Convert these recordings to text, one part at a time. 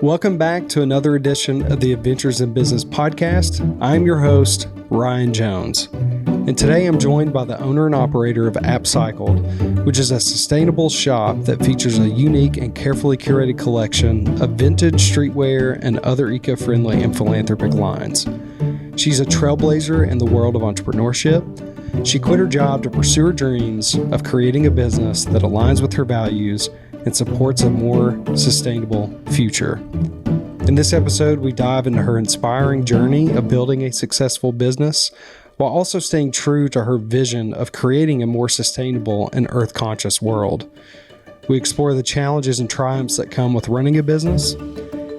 Welcome back to another edition of the Adventures in Business podcast. I'm your host, Ryan Jones. And today I'm joined by the owner and operator of Appcycled, which is a sustainable shop that features a unique and carefully curated collection of vintage streetwear and other eco-friendly and philanthropic lines. She's a trailblazer in the world of entrepreneurship. She quit her job to pursue her dreams of creating a business that aligns with her values and supports a more sustainable future. In this episode, we dive into her inspiring journey of building a successful business while also staying true to her vision of creating a more sustainable and earth-conscious world. We explore the challenges and triumphs that come with running a business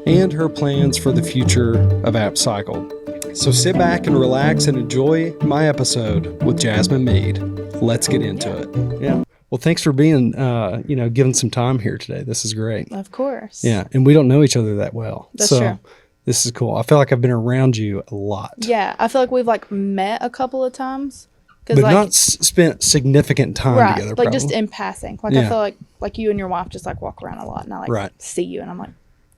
and her plans for the future of Appcycled. So sit back and relax and enjoy my episode with Jasmine Mead. Let's get into it. Yeah. Well, thanks for being, giving some time here today. This is great. Of course. Yeah. And we don't know each other that well. That's true. This is cool. I feel like I've been around you a lot. Yeah. I feel like we've met a couple of times. But not spent significant time together. Like just in passing. I feel like you and your wife just walk around a lot and I see you and I'm like,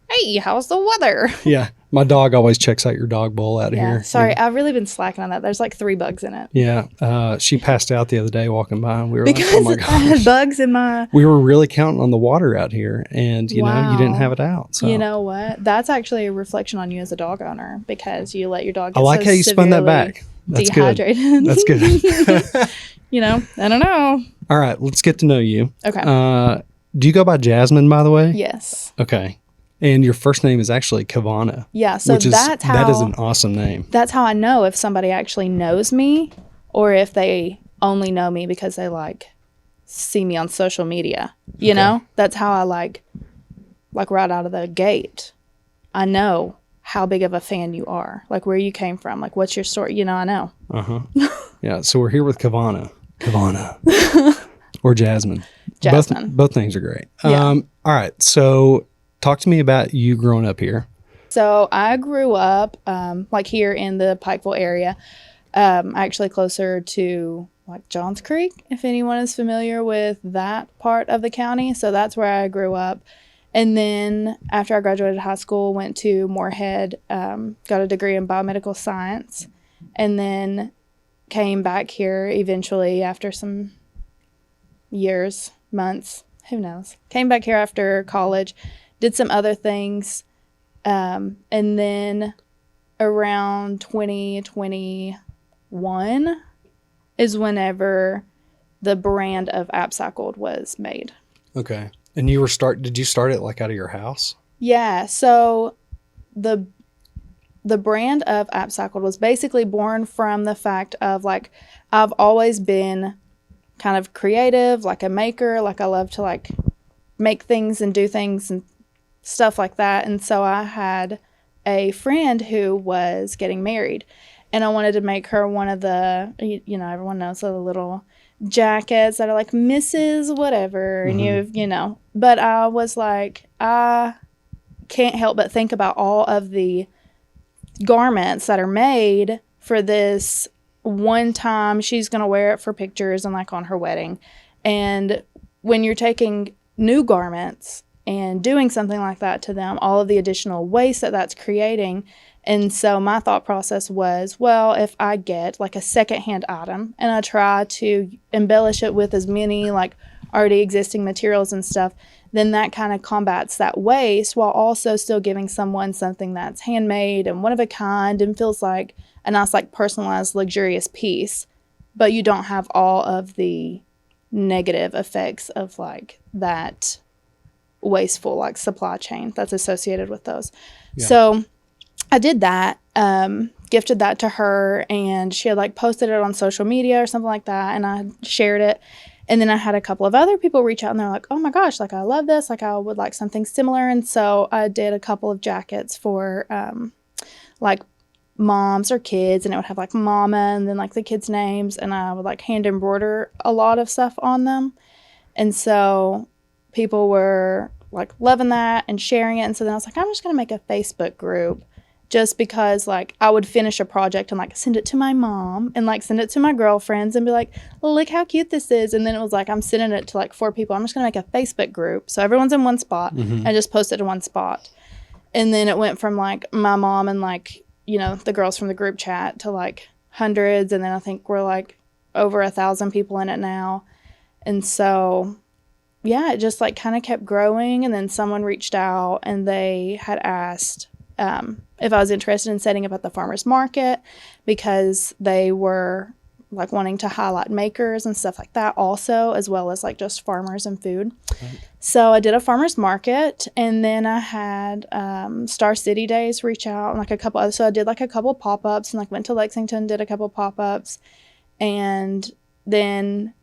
hey, how's the weather? Yeah. My dog always checks out your dog bowl out here. Sorry, I've really been slacking on that. There's 3 bugs in it. Yeah. She passed out the other day walking by and we were because oh my gosh. I had bugs in my... We were really counting on the water out here and, you know, you didn't have it out. So. You know what? That's actually a reflection on you as a dog owner because you let your dog get I like how you spun that back. That's dehydrated. Good. That's good. I don't know. All right, let's get to know you. Okay. Do you go by Jasmine, by the way? Yes. Okay. And your first name is actually Kavana. Yeah, so that is an awesome name. That's how I know if somebody actually knows me or if they only know me because they see me on social media. You know? That's how I right out of the gate. I know how big of a fan you are. Where you came from. What's your story? I know. Uh-huh. Yeah, so we're here with Kavana. Or Jasmine. Jasmine. Both names are great. Yeah. All right, so talk to me about you growing up here. So I grew up here in the Pikeville area, actually closer to Johns Creek, if anyone is familiar with that part of the county. So that's where I grew up. And then after I graduated high school, went to Moorhead, got a degree in biomedical science, and then came back here eventually after some years, months, who knows. Came back here after college, did some other things, and then around 2021 is whenever the brand of Appcycled was made. Okay. And did you start it out of your house? Yeah. So the brand of Appcycled was basically born from the fact of I've always been kind of creative, a maker, I love to make things and do things and stuff like that. And so I had a friend who was getting married and I wanted to make her one of the, everyone knows the little jackets that are Mrs. whatever. Mm-hmm. And but I was I can't help but think about all of the garments that are made for this one time. She's going to wear it for pictures and on her wedding. And when you're taking new garments and doing something like that to them, all of the additional waste that's creating. And so my thought process was, well, if I get a secondhand item and I try to embellish it with as many already existing materials and stuff, then that kind of combats that waste while also still giving someone something that's handmade and one of a kind and feels like a nice personalized luxurious piece, but you don't have all of the negative effects of that wasteful supply chain that's associated with those. Yeah. So I did that, gifted that to her, and she had posted it on social media or something like that, and I shared it. And then I had a couple of other people reach out and they're like, oh my gosh, I love this, I would like something similar. And so I did a couple of jackets for moms or kids, and it would have mama and then the kids' names, and I would hand embroider a lot of stuff on them. And so people were loving that and sharing it. And so then I was I'm just going to make a Facebook group just because I would finish a project and send it to my mom and send it to my girlfriends and be look how cute this is. And then it was I'm sending it to 4 people. I'm just going to make a Facebook group. So everyone's in one spot and just post it in one spot. And then it went from like my mom and like, you know, the girls from the group chat to like hundreds. And then I think we're like over 1,000 people in it now. And so, yeah, it just like kind of kept growing. And then someone reached out and they had asked if I was interested in setting up at the farmer's market, because they were like wanting to highlight makers and stuff like that also, as well as like just farmers and food. Right. So I did a farmer's market, and then I had Star City Days reach out, and like a couple others. So I did like a couple pop-ups, and like went to Lexington, did a couple pop-ups, and then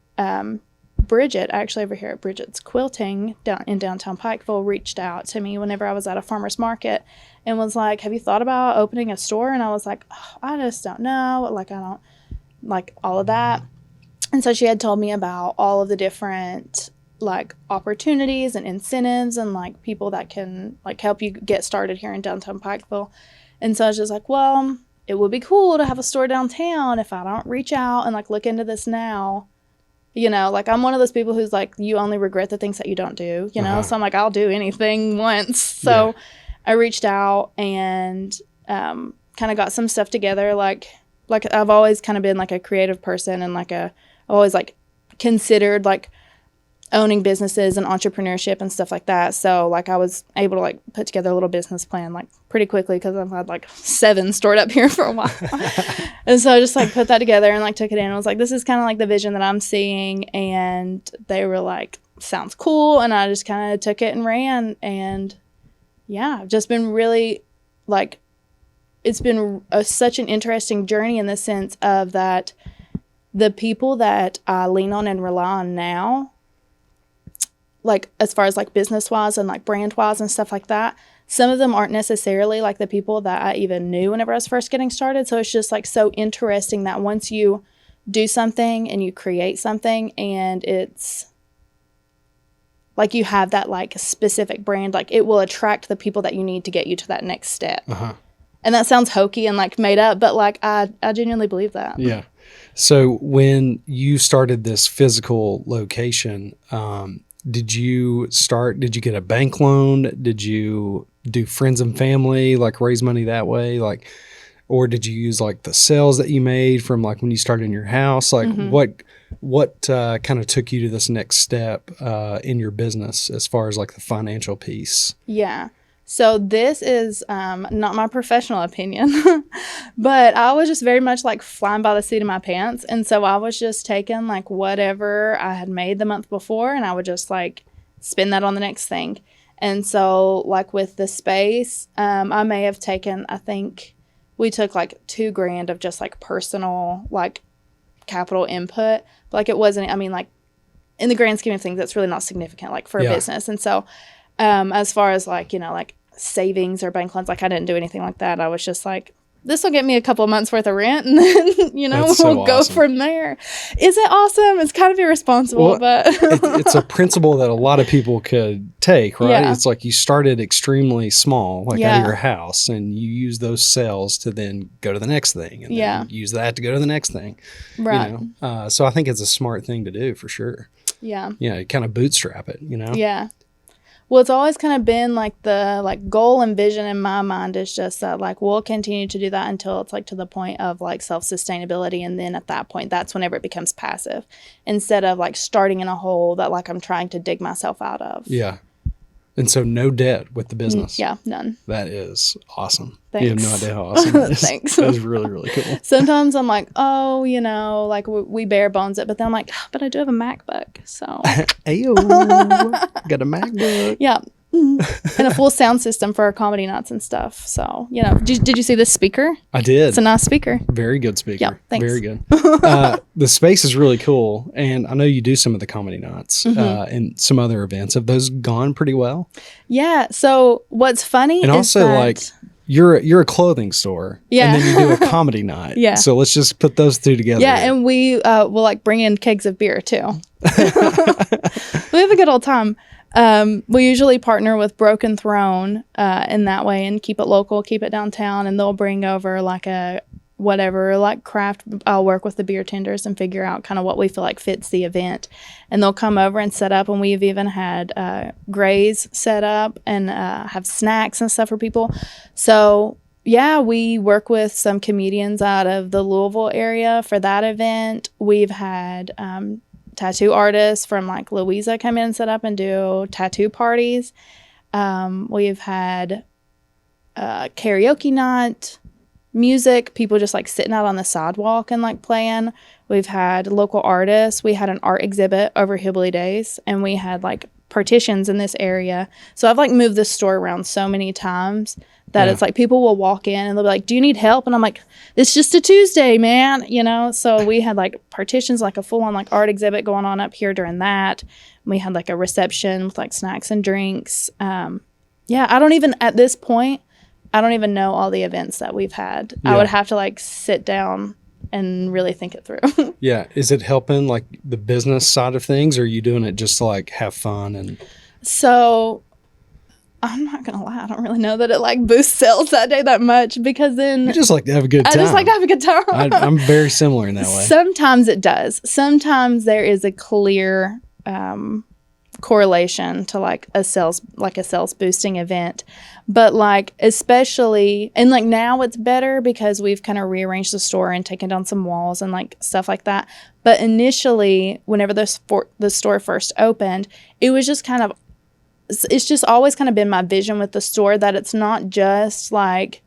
Bridget, actually over here at Bridget's Quilting down in downtown Pikeville, reached out to me whenever I was at a farmer's market and was like, have you thought about opening a store? And I was like, oh, I just don't know. Like, I don't like all of that. And so she had told me about all of the different like opportunities and incentives and like people that can like help you get started here in downtown Pikeville. And so I was just like, well, it would be cool to have a store downtown if I don't reach out and like look into this now. You know, like I'm one of those people who's like, you only regret the things that you don't do, you know? So I'm like, I'll do anything once. So I reached out and kind of got some stuff together. Like I've always kind of been like a creative person, and like I've always like considered like owning businesses and entrepreneurship and stuff like that. So like I was able to like put together a little business plan like pretty quickly, because I've had like 7 stored up here for a while. And so I just like put that together and like took it in. I was like, this is kind of like the vision that I'm seeing. And they were like, sounds cool. And I just kind of took it and ran. And yeah, I've just been really like, it's been such an interesting journey in the sense of that the people that I lean on and rely on now, like as far as like business wise and like brand wise and stuff like that, some of them aren't necessarily like the people that I even knew whenever I was first getting started. So it's just like so interesting that once you do something and you create something and it's like you have that like specific brand, like it will attract the people that you need to get you to that next step. And that sounds hokey and like made up, but like I genuinely believe that. Yeah. So when you started this physical location, did you get a bank loan? Did you do friends and family, like raise money that way? Like, or did you use like the sales that you made from like when you started in your house? Like what kind of took you to this next step in your business as far as like the financial piece? Yeah. So this is not my professional opinion, but I was just very much like flying by the seat of my pants. And so I was just taking like whatever I had made the month before, and I would just like spend that on the next thing. And so like with the space, I may have taken, I think we took like $2,000 of just like personal like capital input. But, like it wasn't, I mean, like in the grand scheme of things, that's really not significant like for a business. And so as far as like, you know, like savings or bank loans, like I didn't do anything like that. I was just like, this will get me a couple of months worth of rent, and then, you know, we'll go from there. Is it awesome? It's kind of irresponsible, but it's a principle that a lot of people could take, right? It's like you started extremely small, like out of your house, and you use those sales to then go to the next thing, and then use that to go to the next thing. Right. You know? So I think it's a smart thing to do for sure. Yeah. Yeah. Kind of bootstrap it, you know? Yeah. Well, it's always kind of been like the like goal and vision in my mind is just that like we'll continue to do that until it's like to the point of like self-sustainability. And then at that point, that's whenever it becomes passive instead of like starting in a hole that like I'm trying to dig myself out of. Yeah. And so no debt with the business. Yeah, none. That is awesome. Thanks. You have no idea how awesome that is. Thanks. That is really, really cool. Sometimes I'm like, oh, you know, like we bare bones it. But then I'm like, but I do have a MacBook. So. Ayo. Got a MacBook. Yeah. And a full sound system for our comedy nights and stuff. So, you know, did you see this speaker? I did. It's a nice speaker. Very good speaker. Yeah, thanks. Very good. The space is really cool. And I know you do some of the comedy nights and some other events. Have those gone pretty well? Yeah. So what's funny and is also that, like you're a clothing store. Yeah. And then you do a comedy night. Yeah. So let's just put those two together. Yeah. And we will like bring in kegs of beer too. We have a good old time. We usually partner with Broken Throne in that way and keep it local, keep it downtown, and they'll bring over like a whatever, like craft. I'll work with the beer tenders and figure out kind of what we feel like fits the event. And they'll come over and set up. And we've even had grays set up and have snacks and stuff for people. So, yeah, we work with some comedians out of the Louisville area for that event. We've had tattoo artists from like Louisa come in and set up and do tattoo parties. We've had karaoke night, music, people just like sitting out on the sidewalk and like playing. We've had local artists. We had an art exhibit over Hillbilly Days, and we had like partitions in this area. So I've like moved this store around so many times that it's like people will walk in and they'll be like, do you need help? And I'm like, it's just a Tuesday, man, you know? So we had like partitions, like a full on like art exhibit going on up here during that. We had like a reception with like snacks and drinks. I don't even, at this point, I don't even know all the events that we've had. Yeah. I would have to like sit down and really think it through. Yeah. Is it helping like the business side of things, or are you doing it just to like have fun? And so I'm not going to lie. I don't really know that it like boosts sales that day that much, because then you just like to have a good time. I just like to have a good time. I'm very similar in that way. Sometimes it does. Sometimes there is a clear correlation to like a sales boosting event. But like, especially, and like now it's better because we've kind of rearranged the store and taken down some walls and like stuff like that. But initially, whenever the store first opened, it was just kind of, it's just always kind of been my vision with the store that it's not just like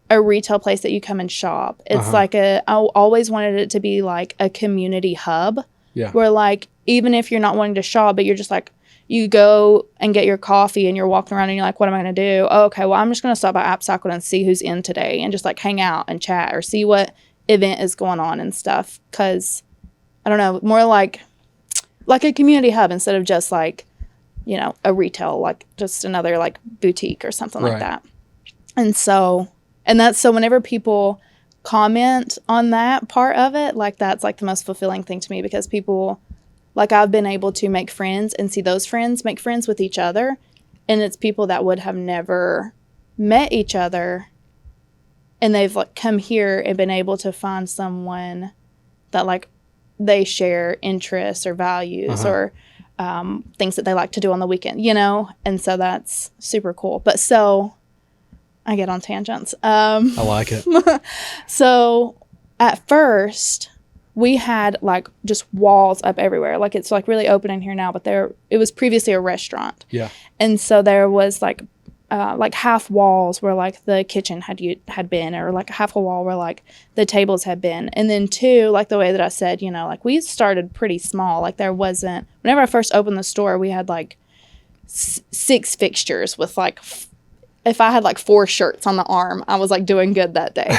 a retail place that you come and shop. It's like I always wanted it to be like a community hub. Yeah. Where like, even if you're not wanting to shop, but you're just like, you go and get your coffee and you're walking around and you're like, what am I going to do? Oh, okay, well, I'm just going to stop by Appcycled and see who's in today and just like hang out and chat or see what event is going on and stuff. Because, I don't know, more like a community hub instead of just like, you know, a retail, like just another like boutique or something like that. And so whenever people comment on that part of it, like that's like the most fulfilling thing to me, because people, like I've been able to make friends and see those friends make friends with each other. And it's people that would have never met each other. And they've like come here and been able to find someone that like they share interests or values or things that they like to do on the weekend, you know? And so that's super cool. But so I get on tangents. I like it. So at first, we had like just walls up everywhere. Like it's like really open in here now, but it was previously a restaurant. Yeah. And so there was like half walls where like the kitchen had been, or like half a wall where like the tables had been. And then two, like the way that I said, you know, like we started pretty small. Like there wasn't, whenever I first opened the store, we had like 6 fixtures with like, if I had like 4 shirts on the arm, I was like doing good that day.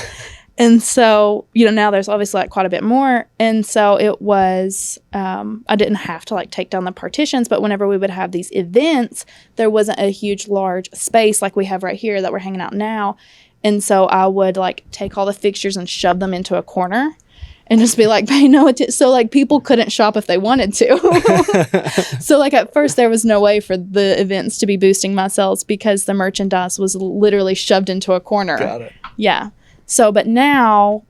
And so, you know, now there's obviously like quite a bit more. And so it was, I didn't have to like take down the partitions, but whenever we would have these events, there wasn't a huge, large space like we have right here that we're hanging out now. And so I would like take all the fixtures and shove them into a corner and just be like, pay no attention. So like people couldn't shop if they wanted to. So like at first there was no way for the events to be boosting my sales because the merchandise was literally shoved into a corner. Got it. Yeah. So, but now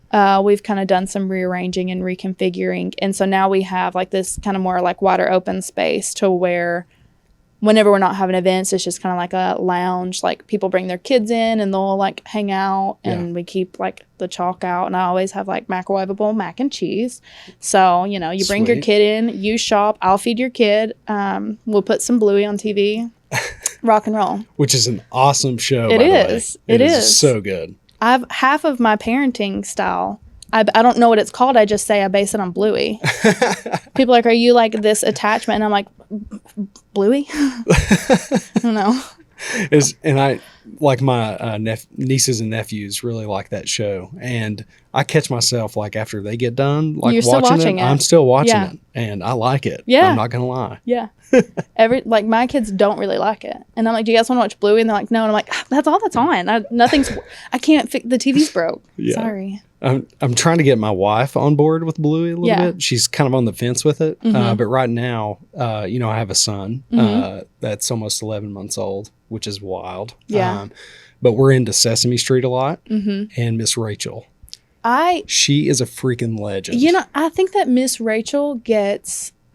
we've kind of done some rearranging and reconfiguring. And so now we have like this kind of more like wider open space to where whenever we're not having events, it's just kind of like a lounge. Like people bring their kids in and they'll like hang out, and we keep like the chalk out. And I always have like microwavable mac and cheese. So, you know, you bring your kid in, you shop, I'll feed your kid. We'll put some Bluey on TV, rock and roll. Which is an awesome show, by the way. It is so good. I've half of my parenting style. I don't know what it's called. I just say I base it on Bluey. People are like, are you like this attachment? And I'm like, Bluey? I don't know. And I like my nieces and nephews really like that show, and I catch myself like after they get done like watching it, I'm still watching it, and I like it. Yeah, I'm not gonna lie. Yeah, like my kids don't really like it, and I'm like, do you guys want to watch Bluey? And they're like, no, and I'm like, that's all that's on. I can't fix the TV's broke. Yeah. Sorry. I'm trying to get my wife on board with Bluey a little bit. She's kind of on the fence with it. But right now, you know, I have a son that's almost 11 months old, which is wild. Yeah. But we're into Sesame Street a lot and Miss Rachel. She is a freaking legend. I think that Miss Rachel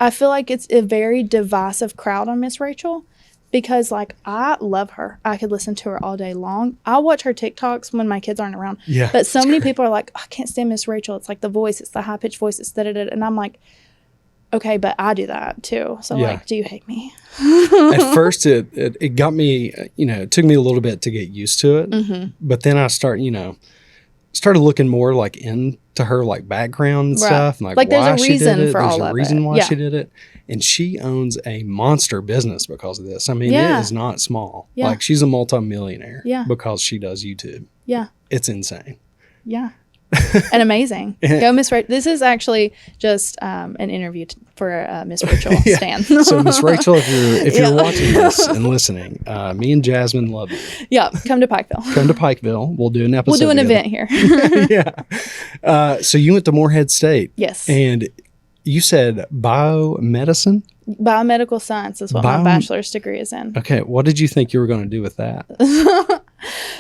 I feel like it's a very divisive crowd on Miss Rachel because, like, I love her. I could listen to her all day long. I watch her TikToks when my kids aren't around. Yeah. But so many people are like, I can't stand Miss Rachel. It's like the voice. It's the high-pitched voice. It's da-da-da. And I'm like, okay, but I do that too. So, like, do you hate me? At first, it got me, it took me a little bit to get used to it. Mm-hmm. But then I started looking more like into her like background and stuff. And, like there's a reason for all of it. There's a reason why she did it. And she owns a monster business because of this. I mean, it is not small. Yeah. Like she's a multimillionaire because she does YouTube. Yeah. It's insane. Yeah. And amazing. Go Miss Rachel. This is actually just an interview for Miss Rachel Stan. So Miss Rachel, if you're watching this and listening, me and Jasmine love you. Yeah, come to Pikeville. Come to Pikeville. We'll do an episode. We'll do an event here. Yeah. So you went to Morehead State. Yes. And you said biomedicine? Biomedical science is what my bachelor's degree is in. Okay. What did you think you were going to do with that?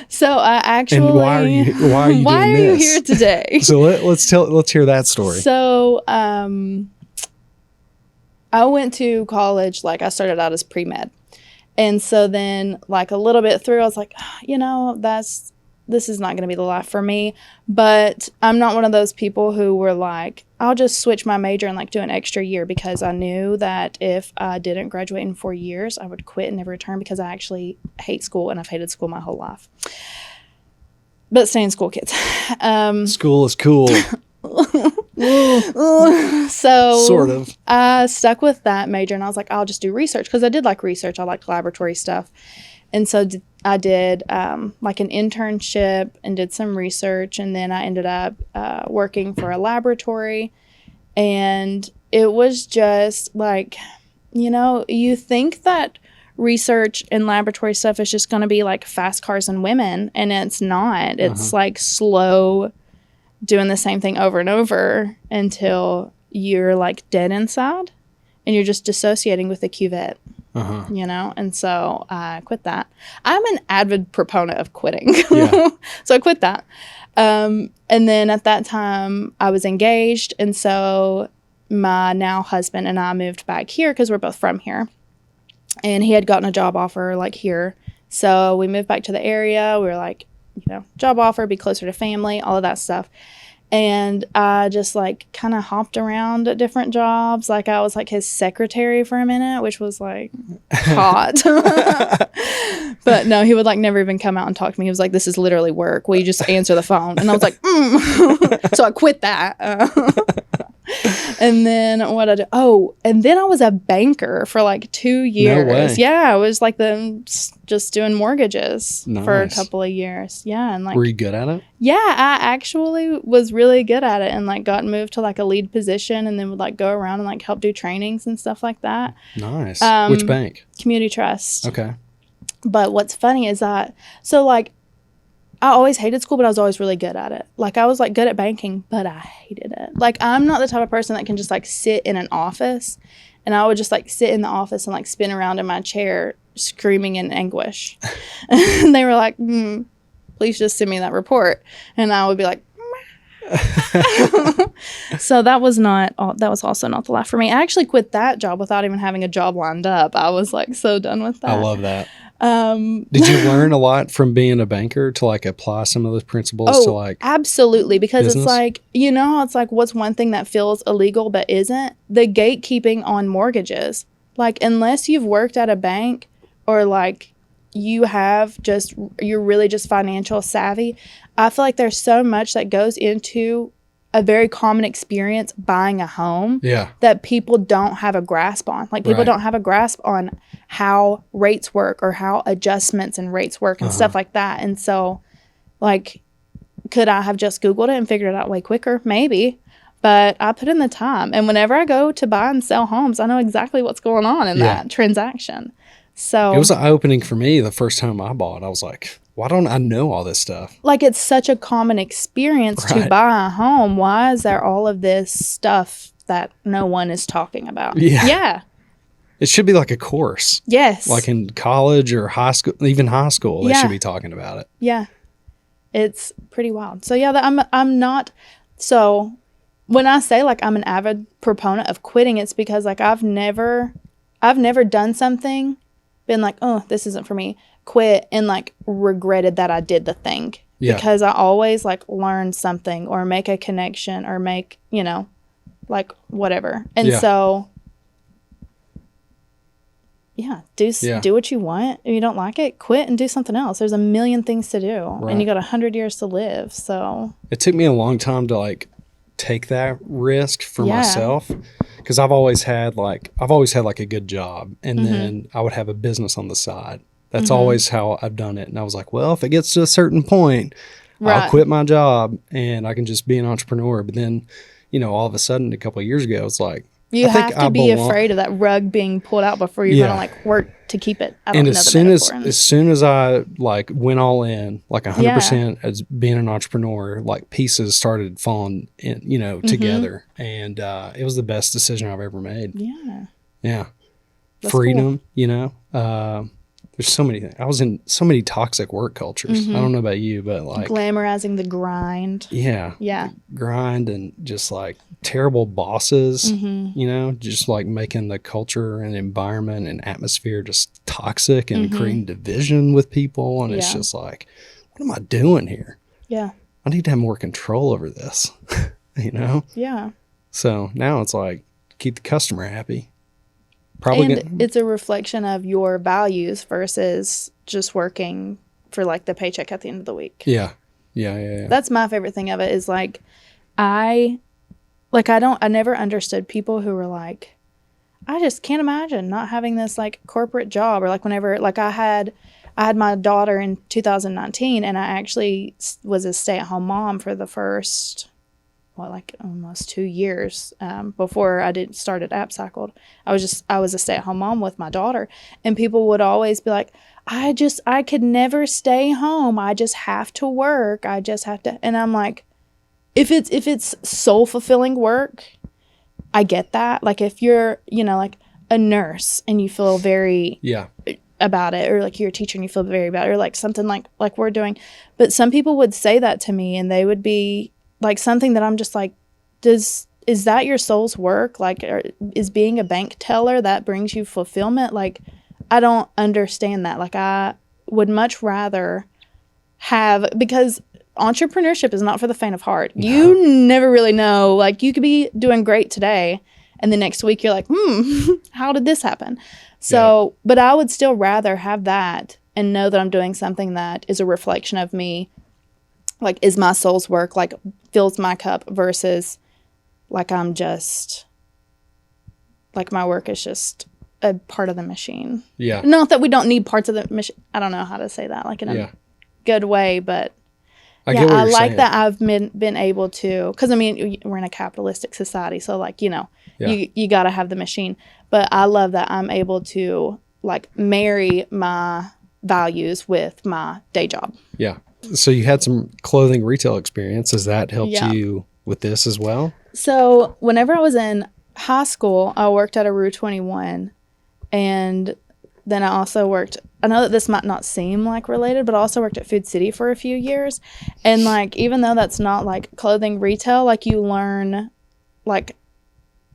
So I actually. And why are you doing this? Why are you here today? So let's hear that story. So I went to college, like I started out as pre-med. And so then like a little bit through, I was like, this is not going to be the life for me. But I'm not one of those people who were like, I'll just switch my major and like do an extra year, because I knew that if I didn't graduate in 4 years, I would quit and never return, because I actually hate school and I've hated school my whole life. But stay in school, kids. School is cool. So sort of. I stuck with that major and I was like, I'll just do research, because I did like research. I liked laboratory stuff. And so I did like an internship and did some research. And then I ended up working for a laboratory. And it was just like, you think that research and laboratory stuff is just going to be like fast cars and women. And it's not. It's like slow doing the same thing over and over until you're like dead inside and you're just dissociating with the cuvette. And so I quit that. I'm an avid proponent of quitting. So I quit that. And then at that time I was engaged. And so my now husband and I moved back here because we're both from here. And he had gotten a job offer like here. So we moved back to the area. We were like, job offer, be closer to family, all of that stuff. And I just like kind of hopped around at different jobs. Like I was like his secretary for a minute, which was like hot. But no, he would like never even come out and talk to me. He was like, this is literally work. Will you just answer the phone? And I was like, So I quit that. And then what I do? Oh, and then I was a banker for like 2 years. No way. Yeah, I was like just doing mortgages for a couple of years. Yeah, and like. Were you good at it? Yeah, I actually was really good at it and like got moved to like a lead position and then would like go around and like help do trainings and stuff like that. Nice. Which bank? Community Trust. Okay. But what's funny is that I always hated school, but I was always really good at it. Like, I was, like, good at banking, but I hated it. Like, I'm not the type of person that can just, like, sit in an office. And I would just, like, sit in the office and, like, spin around in my chair screaming in anguish. And they were like, please just send me that report. And I would be like, So that was also not the life for me. I actually quit that job without even having a job lined up. I was, like, so done with that. I love that. Did you learn a lot from being a banker to like apply some of those principles to like absolutely, because business? It's like, it's like what's one thing that feels illegal but isn't? The gatekeeping on mortgages. Like, unless you've worked at a bank or like you're really just financial savvy, I feel like there's so much that goes into a very common experience buying a home that people don't have a grasp on. Like, people don't have a grasp on how rates work or how adjustments and rates work and stuff like that. And so, like, could I have just Googled it and figured it out way quicker? Maybe. But I put in the time. And whenever I go to buy and sell homes, I know exactly what's going on in that transaction. So it was eye-opening for me the first time I bought. I was like, why don't I know all this stuff? Like, it's such a common experience to buy a home. Why is there all of this stuff that no one is talking about? Yeah. It should be like a course. Yes. Like in college or high school, even high school, they should be talking about it. Yeah. It's pretty wild. So yeah, I'm not, so when I say like I'm an avid proponent of quitting, it's because like I've never done something, been like, oh, this isn't for me, quit, and like regretted that I did the thing. Yeah. Because I always like learn something or make a connection or make, like whatever. And so do what you want. If you don't like it, quit and do something else. There's a million things to do, right. and you got 100 years to live. So it took me a long time to like take that risk for myself, because I've always had like a good job, and then I would have a business on the side. That's always how I've done it. And I was like, well, if it gets to a certain point, I'll quit my job and I can just be an entrepreneur. But then, all of a sudden, a couple of years ago, it's like, you have to be afraid of that rug being pulled out before you're going to like work to keep it. I don't know the metaphor. As soon as I like went all in, like 100% as being an entrepreneur, like pieces started falling in, together. And it was the best decision I've ever made. Yeah. Yeah. That's Freedom, cool. There's so many things. I was in so many toxic work cultures. I don't know about you, but like glamorizing the grind. Yeah. Yeah. Grind, and just like terrible bosses, just like making the culture and environment and atmosphere just toxic and creating division with people. And it's just like, what am I doing here? Yeah. I need to have more control over this, Yeah. So now it's like, keep the customer happy. It's a reflection of your values versus just working for like the paycheck at the end of the week. Yeah. That's my favorite thing of it is like, I never understood people who were like, I just can't imagine not having this like corporate job, or like whenever, like I had my daughter in 2019, and I actually was a stay-at-home mom for the first, like almost 2 years before I started Appcycled. I was a stay-at-home mom with my daughter, and people would always be like, I could never stay home. I just have to work. I just have to. And I'm like, if it's soul fulfilling work, I get that. Like if you're, like a nurse and you feel very about it, or like you're a teacher and you feel very about it, or like something like we're doing. But some people would say that to me, and they would be like something that I'm just like, is that your soul's work? Like, is being a bank teller that brings you fulfillment? Like, I don't understand that. Like, I would much rather because entrepreneurship is not for the faint of heart. No. You never really know. Like, you could be doing great today, and the next week you're like, how did this happen? So, but I would still rather have that and know that I'm doing something that is a reflection of me. Like, is my soul's work, like, fills my cup, versus, like, I'm just, like, my work is just a part of the machine. Yeah. Not that we don't need parts of the machine. I don't know how to say that, like, in a good way, but, I like saying. That I've been able to, because, I mean, we're in a capitalistic society, so, like, you got to have the machine. But I love that I'm able to, like, marry my values with my day job. Yeah. So you had some clothing retail experience. Has that helped you with this as well? So whenever I was in high school, I worked at a Rue 21, and then I also worked, I know that this might not seem like related, but I also worked at Food City for a few years. And like, even though that's not like clothing retail, like you learn, like,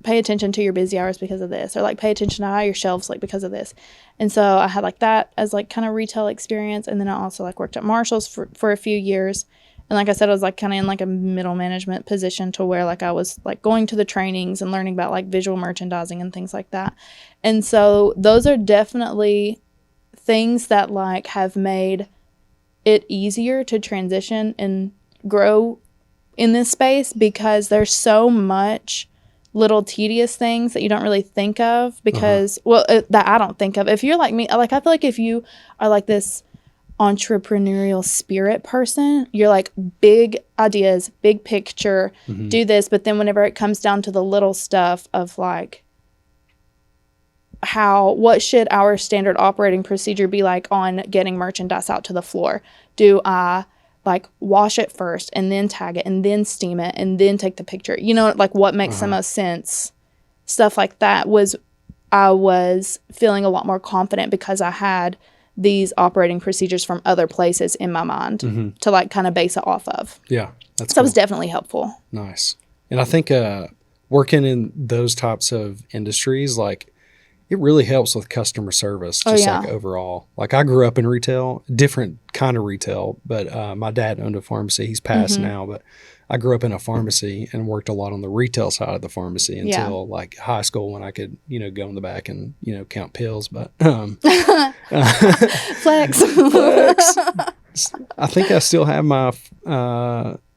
pay attention to your busy hours because of this, or like pay attention to how your shelves look because of this. And so I had like that as like kind of retail experience. And then I also like worked at Marshall's for a few years. And like I said, I was like kind of in like a middle management position to where like I was like going to the trainings and learning about like visual merchandising and things like that. And so those are definitely things that like have made it easier to transition and grow in this space, because there's so much little tedious things that you don't really think of, because that I don't think of. If you're like me, like I feel like if you are like this entrepreneurial spirit person, you're like big ideas, big picture, do this, but then whenever it comes down to the little stuff of like what should our standard operating procedure be like on getting merchandise out to the floor? Do I like wash it first and then tag it and then steam it and then take the picture? Like what makes the most sense? Stuff like that I was feeling a lot more confident because I had these operating procedures from other places in my mind to like kind of base it off of. Yeah. That's So it was definitely helpful. nice. And I think working in those types of industries, like it really helps with customer service, just like overall. Like I grew up in retail, different kind of retail, but my dad owned a pharmacy. He's passed now, but I grew up in a pharmacy and worked a lot on the retail side of the pharmacy until like high school when I could, go in the back and, count pills. But Flex. I think I still have my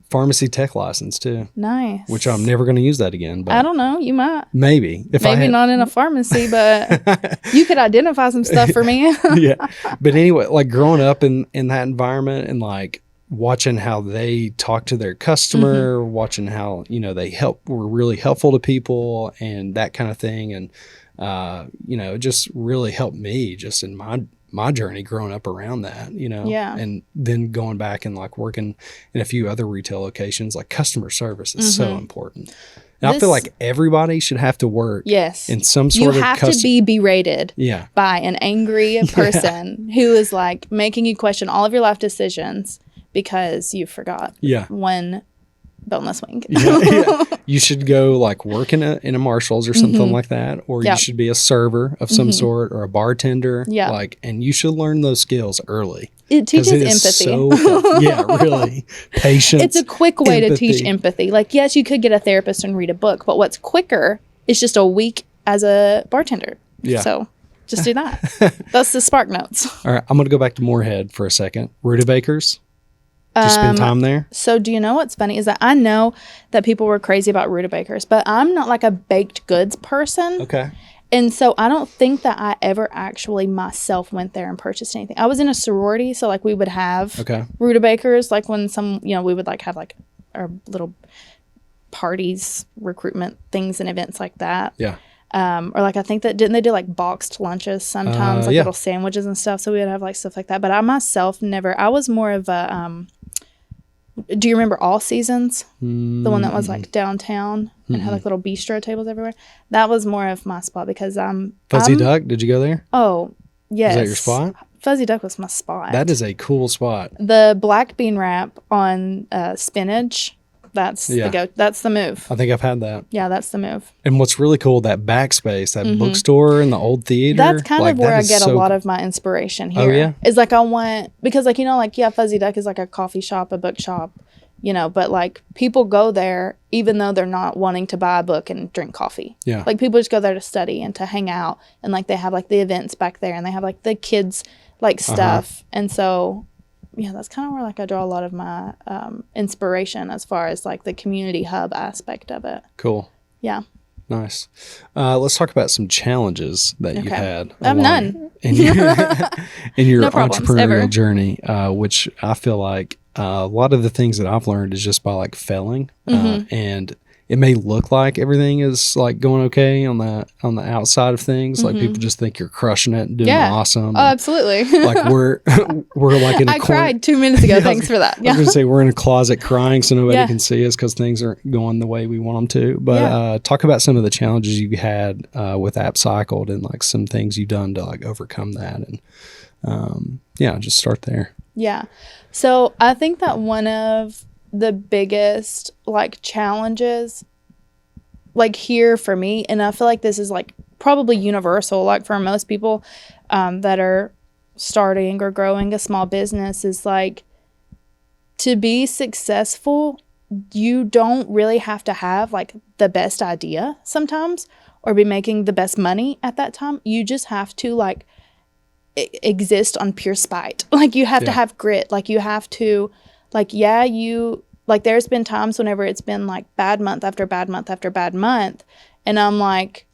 pharmacy tech license too. Nice. Which I'm never going to use that again. But I don't know. You might. Maybe. Maybe not in a pharmacy, but you could identify some stuff for me. Yeah. But anyway, like growing up in that environment and like watching how they talk to their customer, watching how, they were really helpful to people and that kind of thing. And, it just really helped me just in my journey growing up around that, Yeah. and then going back and like working in a few other retail locations, like customer service is so important. And I feel like everybody should have to work in some sort of You have to be berated Yeah. by an angry person who is like making you question all of your life decisions because you forgot one boneless wing. You should go like work in a Marshall's or something like that, or you should be a server of some sort or a bartender. Like, and you should learn those skills early. It teaches empathy. Really. Patience. It's a quick way to teach empathy. Like, yes, you could get a therapist and read a book, but what's quicker is just a week as a bartender. Yeah. So just do that. That's the Spark Notes. All right. I'm going to go back to Moorhead for a second. Rutabaker's. Did you spend time there? So do you know what's funny is that I know that people were crazy about Rutabaker's, but I'm not like a baked goods person. Okay. And so I don't think that I ever actually myself went there and purchased anything. I was in a sorority, so like we would have Rutabaker's, like when we would like have like our little parties, recruitment things and events like that. Yeah. Or like I think that didn't they do like boxed lunches sometimes, like little sandwiches and stuff. So we would have like stuff like that. But I myself never. I was more of a. Do you remember All Seasons? The one that was like downtown and had like little bistro tables everywhere. That was more of my spot because Fuzzy Duck. Did you go there? Oh yes. Is that your spot? Fuzzy Duck was my spot. That is a cool spot. The black bean wrap on spinach. That's that's the move. I think I've had that. Yeah, that's the move. And what's really cool, that backspace, that bookstore and the old theater. That's kind of where I get a lot of my inspiration here. Oh, yeah? Is like I want, because like, Fuzzy Duck is like a coffee shop, a book shop, but like people go there even though they're not wanting to buy a book and drink coffee. Yeah. Like people just go there to study and to hang out. And like they have like the events back there and they have like the kids like stuff. And so... yeah, that's kind of where like I draw a lot of my inspiration as far as like the community hub aspect of it. Cool. Yeah. Nice. Let's talk about some challenges that you've had. I have none. In your No problems, entrepreneurial ever. journey, which I feel like a lot of the things that I've learned is just by like failing. And it may look like everything is like going okay on the outside of things. Like people just think you're crushing it and doing awesome. Oh, absolutely. Like we're like in a I corner. cried 2 minutes ago. Thanks for that. I was going to say we're in a closet crying so nobody can see us because things aren't going the way we want them to. But talk about some of the challenges you've had with Appcycled and like some things you've done to like overcome that. And just start there. Yeah. So I think that one of the biggest like challenges like here for me, and I feel like this is like probably universal like for most people that are starting or growing a small business, is like to be successful you don't really have to have like the best idea sometimes or be making the best money at that time. You just have to like exist on pure spite. Like you have to have grit. Like you have to like there's been times whenever it's been like bad month after bad month after bad month. And I'm like,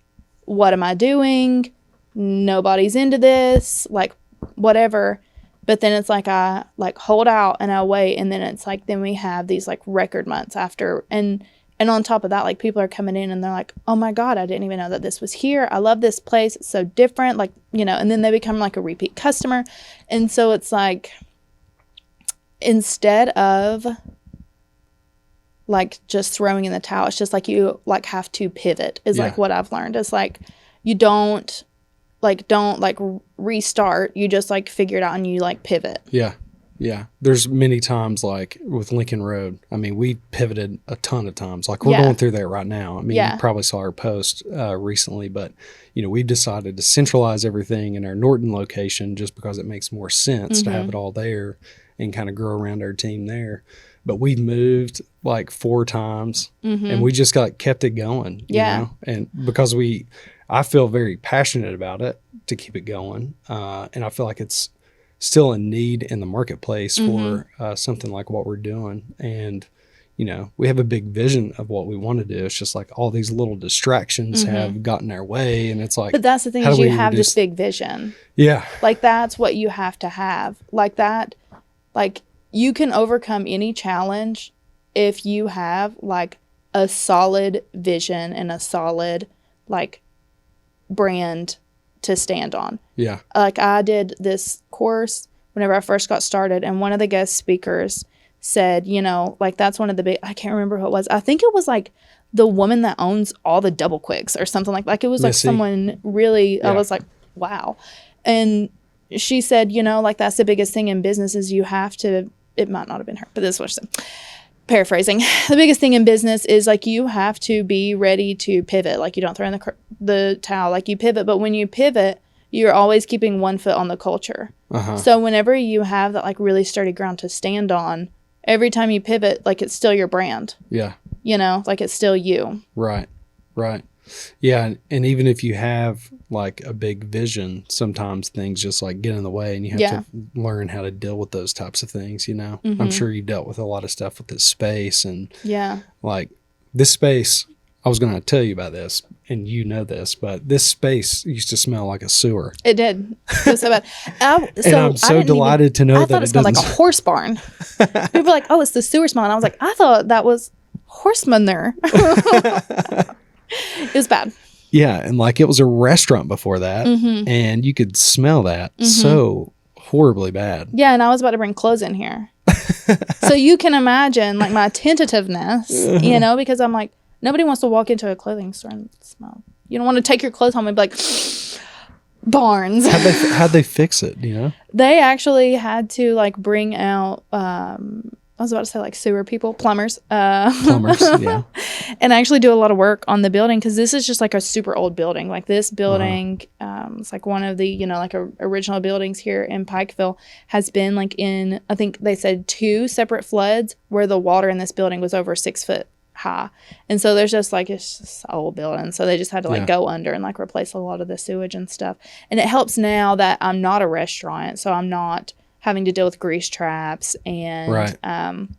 what am I doing? Nobody's into this, like whatever. But then it's like I like hold out and I wait. And then it's like, then we have these like record months after. And on top of that, like people are coming in and they're like, oh my God, I didn't even know that this was here. I love this place. It's so different. Like, and then they become like a repeat customer. And so it's like, instead of like just throwing in the towel, it's just like you like have to pivot is like what I've learned. It's like you don't like don't like restart. You just like figure it out and you like pivot. Yeah. Yeah. There's many times like with Lincoln Road. I mean, we pivoted a ton of times. Like we're going through that right now. I mean, you probably saw our post recently, but we've decided to centralize everything in our Norton location just because it makes more sense to have it all there and kind of grow around our team there. But we've moved like 4 times and we just kept it going, you know? And because I feel very passionate about it to keep it going. And I feel like it's still a need in the marketplace for something like what we're doing. And, we have a big vision of what we want to do. It's just like all these little distractions have gotten our way. And it's like, but that's the thing is you have this big vision. Yeah. Like that's what you have to have. Like that, like you can overcome any challenge if you have like a solid vision and a solid like brand to stand on. Yeah. Like I did this course whenever I first got started, and one of the guest speakers said, like that's one of the big, I can't remember who it was. I think it was like the woman that owns all the Double Quicks or something like it was like someone really, I was like, wow. And she said, like that's the biggest thing in business is you have to, it might not have been her, but this is what she said. Paraphrasing, the biggest thing in business is like you have to be ready to pivot. Like you don't throw in the towel, like you pivot. But when you pivot, you're always keeping one foot on the culture. So whenever you have that like really sturdy ground to stand on, every time you pivot, like it's still your brand. Yeah. Like it's still you. Right. Yeah. And even if you have like a big vision, sometimes things just like get in the way and you have to learn how to deal with those types of things, I'm sure you've dealt with a lot of stuff with this space and like this space, I was going to tell you about this and this, but this space used to smell like a sewer. It did. It was so bad. And I'm so delighted to know that it smelled like a horse barn. People were like, oh, it's the sewer smell. And I was like, I thought that was horse manure. It was bad. Yeah. And like it was a restaurant before that and you could smell that so horribly bad. Yeah. And I was about to bring clothes in here. So you can imagine like my tentativeness, because I'm like, nobody wants to walk into a clothing store and smell. You don't want to take your clothes home and be like, Barnes. How'd they fix it, They actually had to like bring out, I was about to say like sewer people, plumbers. Plumbers, yeah. And actually do a lot of work on the building because this is just like a super old building. Like this building, it's like one of the, like original buildings here in Pikeville has been like in, I think they said 2 separate floods where the water in this building was over 6 foot high. And so there's just like, it's just an old building. So they just had to like go under and like replace a lot of the sewage and stuff. And it helps now that I'm not a restaurant. So I'm not having to deal with grease traps and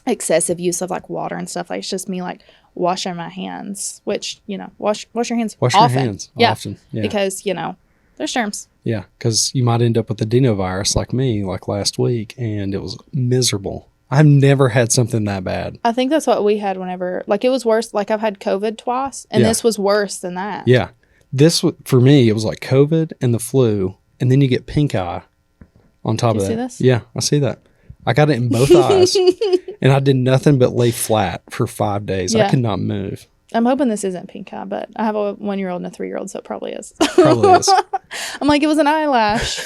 excessive use of like water and stuff. Like it's just me like washing my hands, which, wash your hands often. Often. Yeah. Because, there's germs. Yeah. Because you might end up with the adenovirus like me, like last week, and it was miserable. I've never had something that bad. I think that's what we had whenever, like it was worse. Like I've had COVID twice and this was worse than that. Yeah. This, for me, it was like COVID and the flu, and then you get pink eye on top of that. See this? Yeah, I see that. I got it in both eyes, and I did nothing but lay flat for 5 days. I could not move. I'm hoping this isn't pink eye, but I have a 1-year-old and a 3-year-old, so it probably is. Probably is. I'm like, it was an eyelash.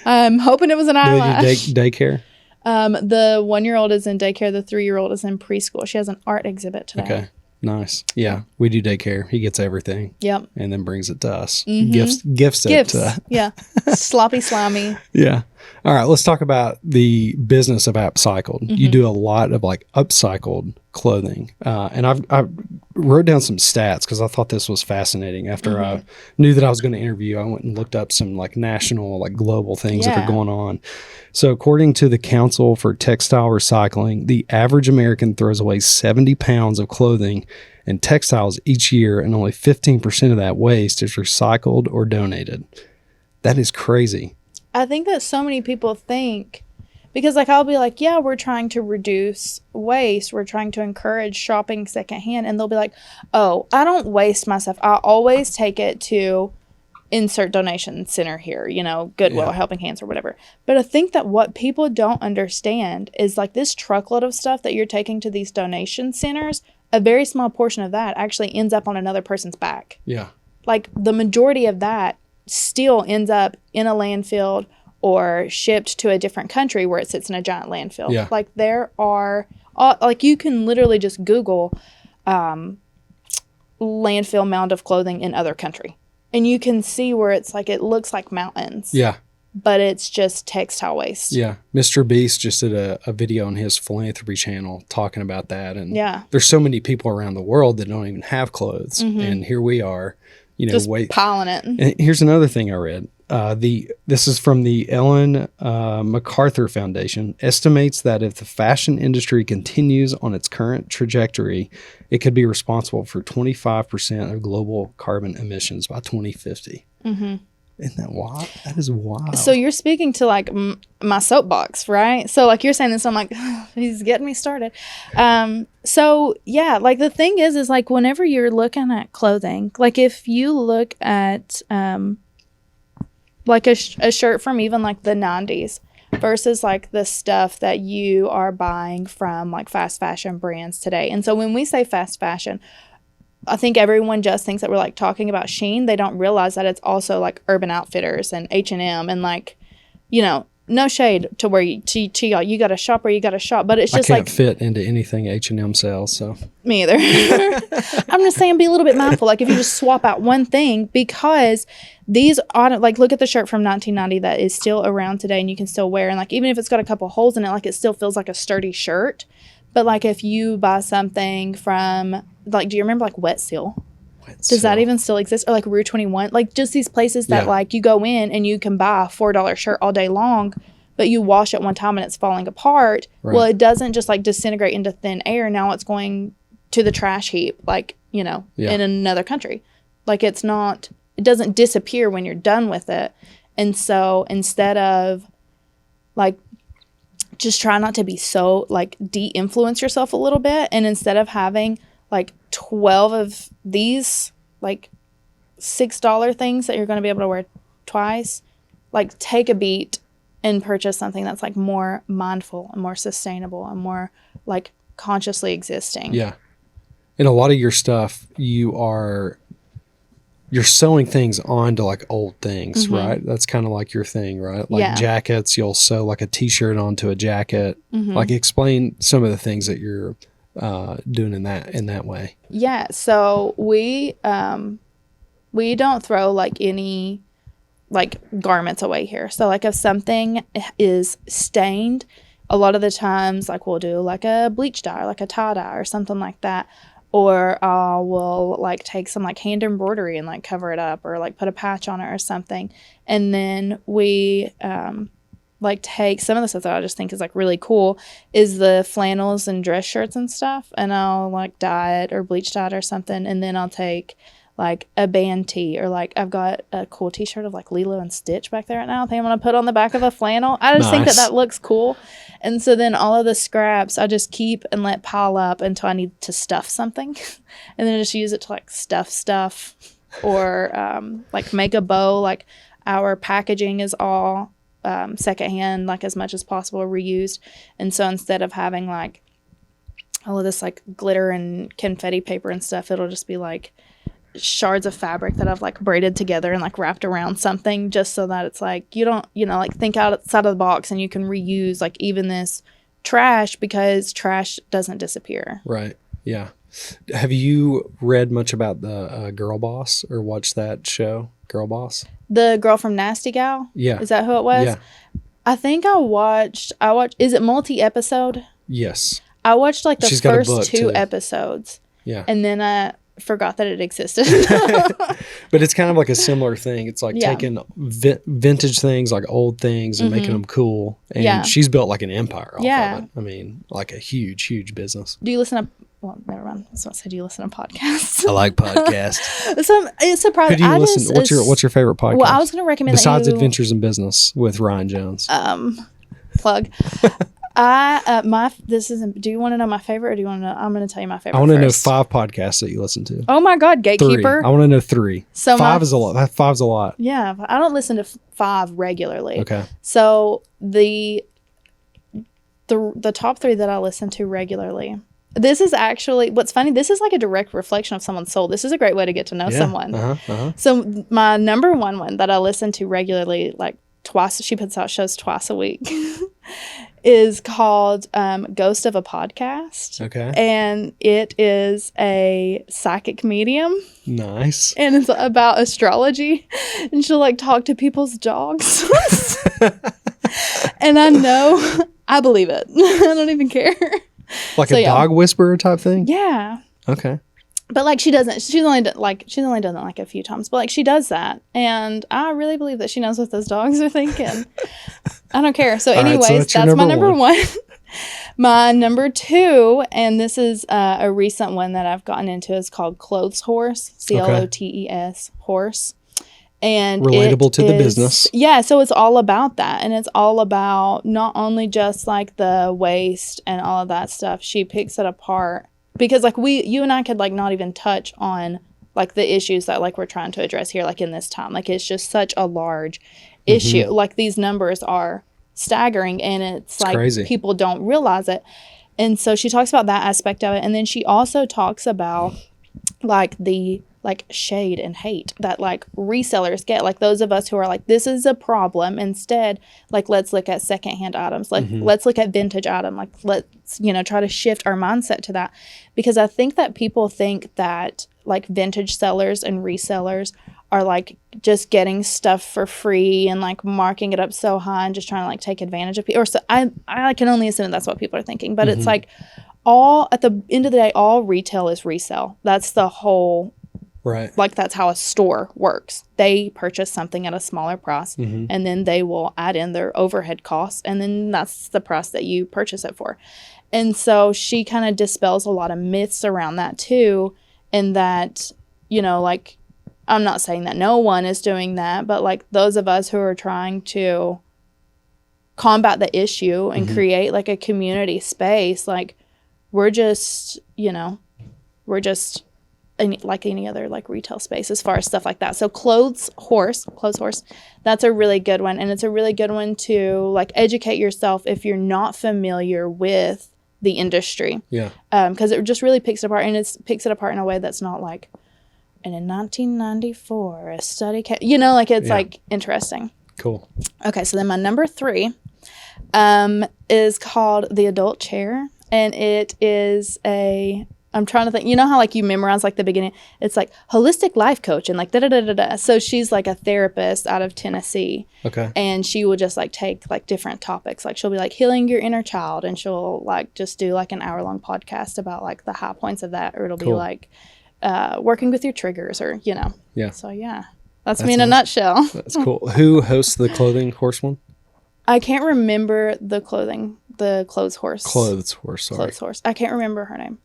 I'm hoping it was an eyelash. Do they do daycare? The 1-year-old is in daycare. The 3-year-old is in preschool. She has an art exhibit today. Okay. Nice. Yeah. We do daycare. He gets everything. Yep. And then brings it to us. Gifts it to Yeah. Sloppy, slimy. Yeah. All right. Let's talk about the business of Appcycled. You do a lot of like upcycled clothing. And I wrote down some stats because I thought this was fascinating. After I knew that I was going to interview, I went and looked up some like national, like global things that are going on. So according to the Council for Textile Recycling, the average American throws away 70 pounds of clothing and textiles each year, and only 15% of that waste is recycled or donated. That is crazy. I think that so many people think, because like I'll be like, yeah, we're trying to reduce waste. We're trying to encourage shopping secondhand. And they'll be like, oh, I don't waste my stuff. I always take it to insert donation center here, Goodwill, Helping Hands or whatever. But I think that what people don't understand is like this truckload of stuff that you're taking to these donation centers, a very small portion of that actually ends up on another person's back. Yeah. Like the majority of that still ends up in a landfill or shipped to a different country where it sits in a giant landfill. Yeah. Like there are, like you can literally just Google landfill mound of clothing in other country. And you can see where it's like, it looks like mountains. Yeah. But it's just textile waste. Yeah. Mr. Beast just did a video on his philanthropy channel talking about that. And Yeah. there's so many people around the world that don't even have clothes. And here we are, Just piling it. And here's another thing I read. This is from the Ellen MacArthur Foundation, estimates that if the fashion industry continues on its current trajectory, it could be responsible for 25% of global carbon emissions by 2050. Isn't that wild? That is wild. So you're speaking to like my soapbox, right? So like you're saying this, I'm like, he's getting me started. So yeah, like the thing is like whenever you're looking at clothing, like if you look at like a shirt from even like the 90s versus like the stuff that you are buying from like fast fashion brands today. And so when we say fast fashion, I think everyone just thinks that we're like talking about Shein. They don't realize that it's also like Urban Outfitters and H&M and like, you know, no shade to where to y'all. You got to shop where you got to shop, but it's just I can't like fit into anything H&M sells. So me either. I'm just saying, be a little bit mindful. Like if you just swap out one thing, because these like look at the shirt from 1990 that is still around today and you can still wear, and like even if it's got a couple holes in it, like it still feels like a sturdy shirt. But like if you buy something from like, do you remember like Wet Seal? Does that even still exist? Or like Rue 21? Like just these places that like you go in and you can buy a $4 shirt all day long, but you wash it one time and it's falling apart. Right. Well, it doesn't just like disintegrate into thin air. Now it's going to the trash heap, like, you know, in another country. Like it doesn't disappear when you're done with it. And so instead of like, just try not to be so like de-influence yourself a little bit. And instead of having like 12 of these like $6 things that you're going to be able to wear twice, like take a beat and purchase something that's like more mindful and more sustainable and more like consciously existing. Yeah. And a lot of your stuff, you're sewing things onto like old things, right? That's kind of like your thing, right? Like jackets, you'll sew like a t-shirt onto a jacket. Like explain some of the things that you're doing in that way. Yeah. So we don't throw like any like garments away here. So like if something is stained, a lot of the times like we'll do like a bleach dye or like a tie dye or something like that. Or we'll like take some like hand embroidery and like cover it up or like put a patch on it or something. And then we like take some of the stuff that I just think is like really cool is the flannels and dress shirts and stuff. And I'll like dye it or bleach dye it or something. And then I'll take like a band tee or like I've got a cool t-shirt of like Lilo and Stitch back there right now. I think I'm going to put on the back of a flannel. I just think that looks cool. And so then all of the scraps I just keep and let pile up until I need to stuff something. And then I just use it to like stuff or like make a bow. Like our packaging is all secondhand, like as much as possible reused. And so instead of having like all of this like glitter and confetti paper and stuff, it'll just be like shards of fabric that I've like braided together and like wrapped around something, just so that it's like you don't, you know, like think outside of the box and you can reuse like even this trash, because trash doesn't disappear. Right. Yeah. Have you read much about the Girl Boss or watched that show, Girl Boss? The girl from Nasty Gal? Yeah. Is that who it was? Yeah. I think I watched, is it multi-episode? Yes. I watched like the She's got a book, first two too. episodes. Yeah. And then I forgot that it existed. But it's kind of like a similar thing. It's like taking vintage things, like old things, and making them cool. And she's built like an empire off of it. I mean, like a huge, huge business. Do you listen to, well, never mind. I was about to say, do you listen to podcasts? I like podcasts. It's surprising. Who do you listen? What's your favorite podcast? Well, I was going to recommend besides Adventures in Business with Ryan Jones. Plug. This isn't. Do you want to know my favorite, or do you want to know? I'm going to tell you my favorite. I want to know first. 5 podcasts that you listen to. Oh my God, Gatekeeper. 3. I want to know 3. So 5 is a lot. 5's a lot. Yeah, I don't listen to 5 regularly. Okay. So the top 3 that I listen to regularly this is actually, what's funny, this is like a direct reflection of someone's soul. This is a great way to get to know someone. So my number one that I listen to regularly, like twice, she puts out shows twice a week, is called Ghost of a Podcast. Okay. And it is a psychic medium. Nice. And it's about astrology. And she'll like talk to people's dogs. And I believe it. I don't even care. Like a dog whisperer type thing? Yeah. Okay. But like she's only done it like a few times, but like she does that, and I really believe that she knows what those dogs are thinking. I don't care. So anyways, right, so that's my number one. My number two, and this is a recent one that I've gotten into, is called Clothes Horse, CLOTES horse. And relatable to the business. Yeah, so it's all about that. And it's all about not only just like the waist and all of that stuff. She picks it apart because like you and I could like not even touch on like the issues that like we're trying to address here like in this time. Like it's just such a large issue. Like these numbers are staggering, and it's like crazy. People don't realize it. And so she talks about that aspect of it. And then she also talks about like the like shade and hate that like resellers get, like those of us who are like, this is a problem. Instead, like, let's look at secondhand items. Like, let's look at vintage item. Like, let's, try to shift our mindset to that. Because I think that people think that like vintage sellers and resellers are like just getting stuff for free and like marking it up so high and just trying to like take advantage of people. Or so I can only assume that's what people are thinking. But it's like at the end of the day, all retail is resell. That's the whole. Right. Like that's how a store works. They purchase something at a smaller price and then they will add in their overhead costs, and then that's the price that you purchase it for. And so she kind of dispels a lot of myths around that too, and that, like I'm not saying that no one is doing that, but like those of us who are trying to combat the issue and create like a community space, like we're just like any other like retail space as far as stuff like that. So Clothes Horse, that's a really good one. And it's a really good one to like educate yourself if you're not familiar with the industry. Yeah. Because it just really picks it apart, and it picks it apart in a way that's not like, and in 1994, a study, like it's like interesting. Cool. Okay. So then my number 3 is called The Adult Chair. And it is I'm trying to think, how like you memorize like the beginning, it's like holistic life coach and like da-da-da-da-da. So she's like a therapist out of Tennessee. Okay. And she will just like take like different topics. Like she'll be like healing your inner child, and she'll like just do like an hour-long podcast about like the high points of that. Or it'll be like working with your triggers, or, Yeah. So yeah, that's me in a nutshell. That's cool. Who hosts the Clothing Horse one? I can't remember the Clothes Horse. Clothes Horse, sorry. Clothes Horse. I can't remember her name.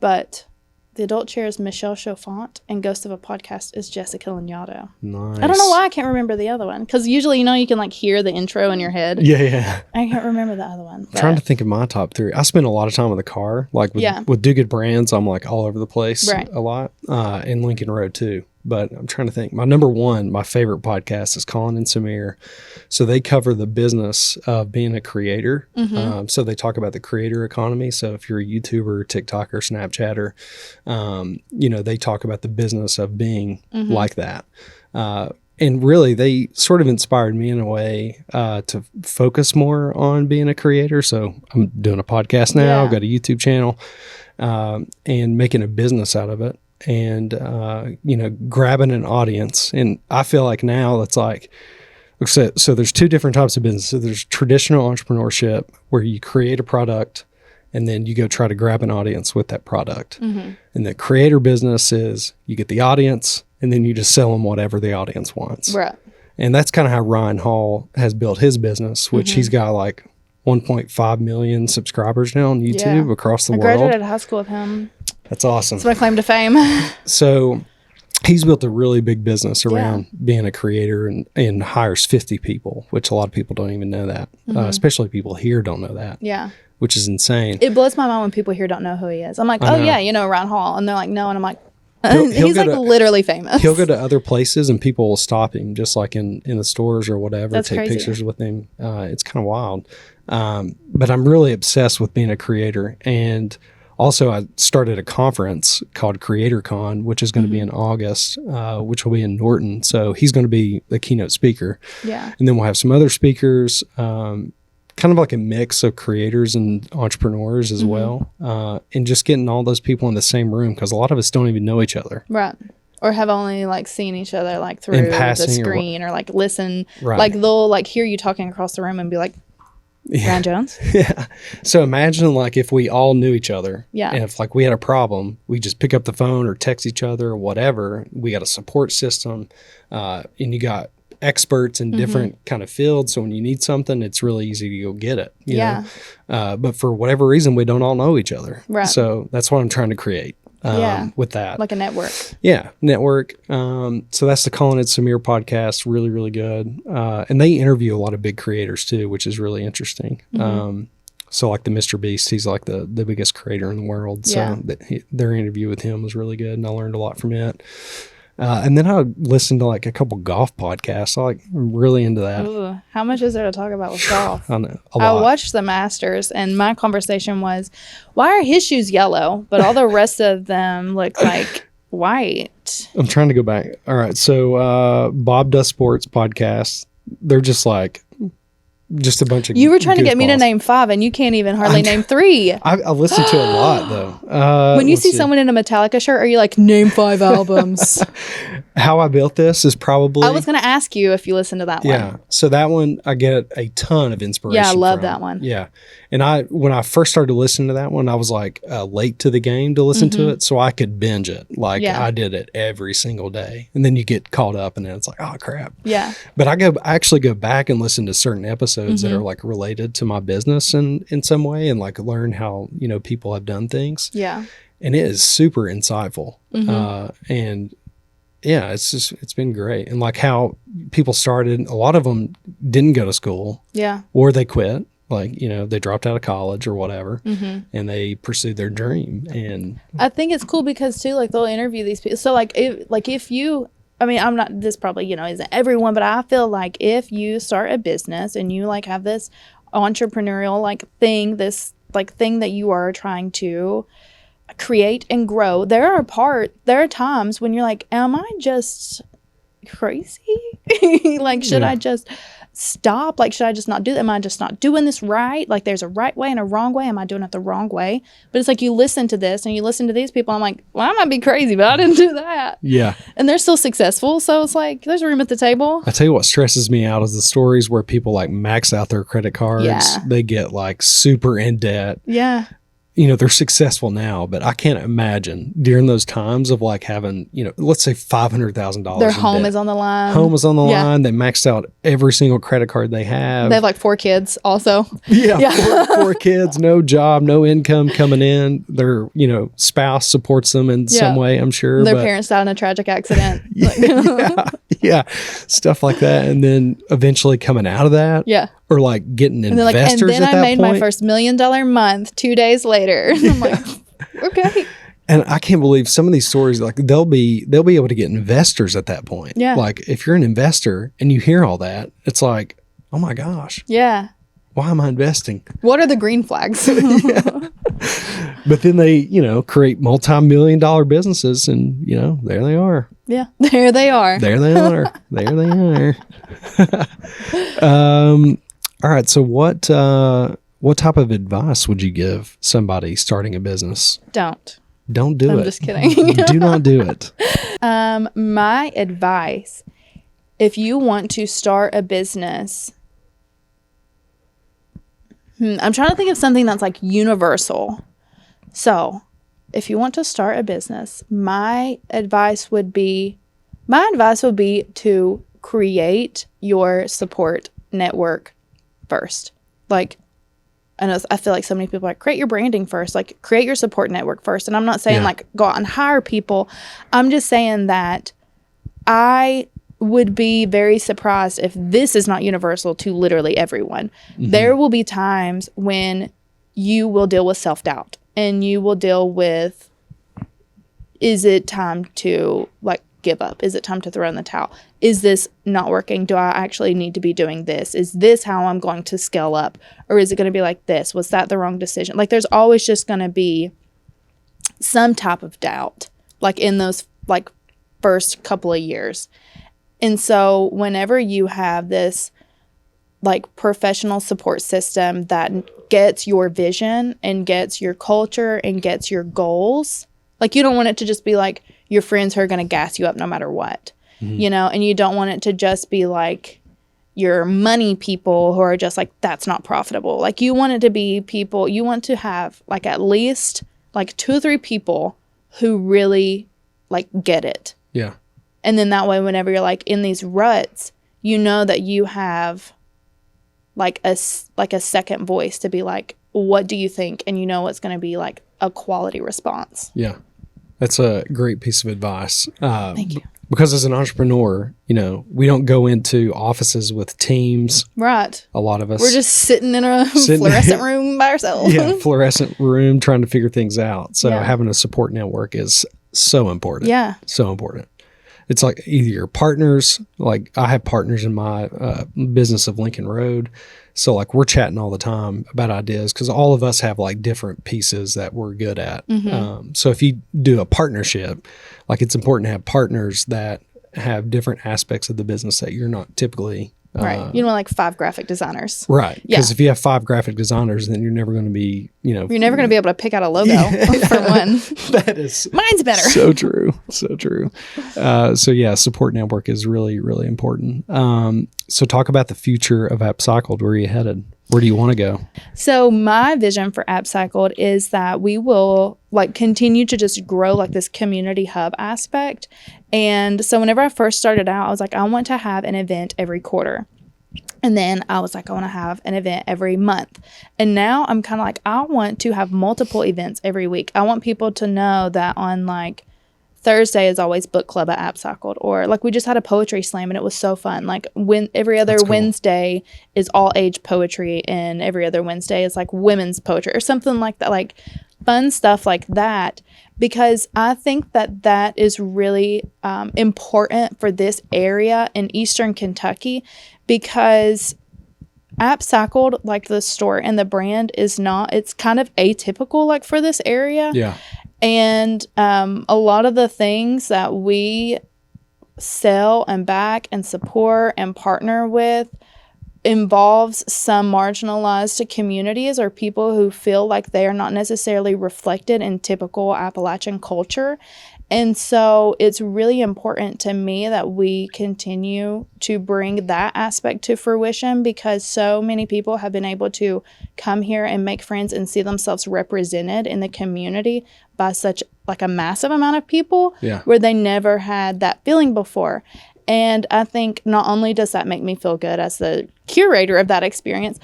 But The Adult Chair is Michelle Chauffant, and Ghost of a Podcast is Jessica Lanyadoo. Nice. I don't know why I can't remember the other one, because usually, you can like hear the intro in your head. Yeah. I can't remember the other one. I'm trying to think of my top 3. I spend a lot of time in the car, like with Do Good Brands. I'm like all over the place a lot, in Lincoln Road too. But I'm trying to think. My number 1, my favorite podcast is Colin and Samir. So they cover the business of being a creator. So they talk about the creator economy. So if you're a YouTuber, TikToker, Snapchatter, they talk about the business of being like that. And really, they sort of inspired me in a way to focus more on being a creator. So I'm doing a podcast now. I've got a YouTube channel, and making a business out of it. And, grabbing an audience. And I feel like now it's like, so there's 2 different types of business. So there's traditional entrepreneurship, where you create a product and then you go try to grab an audience with that product. And the creator business is you get the audience and then you just sell them whatever the audience wants. Right. And that's kind of how Ryan Hall has built his business, which he's got like 1.5 million subscribers now on YouTube across the world. I graduated high school with him. That's awesome. That's my claim to fame. So he's built a really big business around being a creator, and hires 50 people, which a lot of people don't even know that. Especially people here don't know that. Yeah. Which is insane. It blows my mind when people here don't know who he is. I'm like, Ryan Hall. And they're like, no. And I'm like, He'll he's like literally famous. He'll go to other places and people will stop him, just like in the stores or whatever. That's take crazy. Pictures with him. It's kind of wild. But I'm really obsessed with being a creator, and Also, I started a conference called CreatorCon, which is going to be in August, which will be in Norton. So he's going to be the keynote speaker. Yeah. And then we'll have some other speakers, kind of like a mix of creators and entrepreneurs as well. And just getting all those people in the same room, because a lot of us don't even know each other. Right. Or have only like seen each other like through the screen or like listen. Right. Like they'll like hear you talking across the room and be like, Ryan Jones? Yeah. So imagine like if we all knew each other. Yeah. And if like we had a problem, we just pick up the phone or text each other or whatever. We got a support system, and you got experts in different kind of fields. So when you need something, it's really easy to go get it. You know? But for whatever reason, we don't all know each other. Right. So that's what I'm trying to create. With that, like a network. Yeah, network. So that's the Colin and Samir podcast. Really, really good. And they interview a lot of big creators too, which is really interesting. So like the Mr. Beast, he's like the biggest creator in the world. So their interview with him was really good, and I learned a lot from it. And then I listened to like a couple golf podcasts. I'm really into that. Ooh, how much is there to talk about with golf? I know, a lot. I watched the Masters, and my conversation was, why are his shoes yellow, but all the rest of them look like white? I'm trying to go back. All right. So Bob Does Sports podcast, they're just like, just a bunch of You were trying to get me to goofballs. name 5, and you can't even hardly name 3. I listen to a lot though. When you see someone in a Metallica shirt, are you like, name 5 albums? How I Built This is probably. I was going to ask you if you listened to that one. Yeah. So that one, I get a ton of inspiration. Yeah, I love from. that one. Yeah. And when I first started listening to that one, I was like late to the game to listen to it. So I could binge it. Like I did it every single day. And then you get caught up and then it's like, oh crap. Yeah. But I actually go back and listen to certain episodes that are like related to my business in some way, and like learn how, people have done things. Yeah. And it is super insightful. And yeah, it's been great. And like how people started, a lot of them didn't go to school. Yeah. Or they quit. Like, they dropped out of college or whatever, and they pursued their dream. And I think it's cool because too, like they'll interview these people. So if you, I mean, I'm not, this probably, isn't everyone, but I feel like if you start a business and you like have this entrepreneurial like thing, this like thing that you are trying to create and grow, there are times when you're like, am I just crazy? Like, should I just stop? Like, should I just not do that? Am I just not doing this right? Like, there's a right way and a wrong way. Am I doing it the wrong way? But it's like you listen to this and you listen to these people. I'm like, well, I might be crazy, but I didn't do that. Yeah. And they're still successful. So it's like, there's room at the table. I tell you what stresses me out is the stories where people like max out their credit cards. Yeah. They get like super in debt. Yeah. They're successful now, but I can't imagine during those times of like having, let's say $500,000. Their home is on the line. Home is on the line. They maxed out every single credit card they have. They have like 4 kids also. Yeah. Four kids, no job, no income coming in. Their, spouse supports them in some way, I'm sure. Their parents died in a tragic accident. Yeah. Stuff like that. And then eventually coming out of that. Yeah. Or like getting investors and then at that I made point. my first $1 million month 2 days later. I'm like, okay. And I can't believe some of these stories, like they'll be able to get investors at that point. Yeah. Like if you're an investor and you hear all that, it's like, oh my gosh. Yeah. Why am I investing? What are the green flags? Yeah. But then they, create multi-million-dollar businesses and, there they are. Yeah. There they are. There they are. There they are. All right. So what type of advice would you give somebody starting a business? Don't do it. I'm just kidding. Do not do it. My advice, if you want to start a business, I'm trying to think of something that's like universal. So if you want to start a business, my advice would be to create your support network first. Like, I feel like so many people are like, create your branding first, like create your support network first. And I'm not saying like go out and hire people. I'm just saying that I would be very surprised if this is not universal to literally everyone. There will be times when you will deal with self-doubt and you will deal with, is it time to like give up? Is it time to throw in the towel? Is this not working? Do I actually need to be doing this? Is this how I'm going to scale up? Or is it going to be like this? Was that the wrong decision? Like there's always just going to be some type of doubt, like in those like first couple of years. And so whenever you have this like professional support system that gets your vision and gets your culture and gets your goals, like you don't want it to just be like your friends who are going to gas you up no matter what, you know, and you don't want it to just be like your money people who are just like, that's not profitable. Like you want it to be people, you want to have like at least like 2 or 3 people who really like get it. Yeah. And then that way, whenever you're like in these ruts, you know that you have like a second voice to be like, what do you think? And you know it's going to be like a quality response. Yeah. That's a great piece of advice. Thank you. Because as an entrepreneur, you know, we don't go into offices with teams. Right. A lot of us. We're just sitting in a fluorescent room by ourselves. Yeah, fluorescent room trying to figure things out. So Yeah. having a support network is so important. Yeah. So important. It's like either your partners, like I have partners in my business of Lincoln Road. So like we're chatting all the time about ideas because all of us have like different pieces that we're good at. So if you do a partnership, like it's important to have partners that have different aspects of the business that you're not typically. Right. You know, like 5 graphic designers. Right. Yeah. Because if you have 5 graphic designers, then you're never going to be, you know. You're never going to be able to pick out a logo for one. That is Mine's better. so true. So true. So yeah, support network is really, really important. So talk about the future of Appcycled. Where are you headed? Where do you want to go? So my vision for Appcycled is that we will like continue to just grow like this community hub aspect. And so whenever I first started out, I was like, I want to have an event every quarter. And then I was like, I want to have an event every month. And now I'm kind of like, I want to have multiple events every week. I want people to know that on like Thursday is always book club at Appcycled, or like we just had a poetry slam and it was so fun. Like when every other Wednesday is all age poetry and every other Wednesday is like women's poetry or something like that, like fun stuff like that. Because I think that that is really important for this area in Eastern Kentucky, because Appcycled, like the store and the brand is not, it's kind of atypical like for this area. Yeah. And a lot of the things that we sell and back and support and partner with involves some marginalized communities or people who feel like they are not necessarily reflected in typical Appalachian culture. And so it's really important to me that we continue to bring that aspect to fruition, because so many people have been able to come here and make friends and see themselves represented in the community by such like a massive amount of people where they never had that feeling before. And I think not only does that make me feel good as the curator of that experience,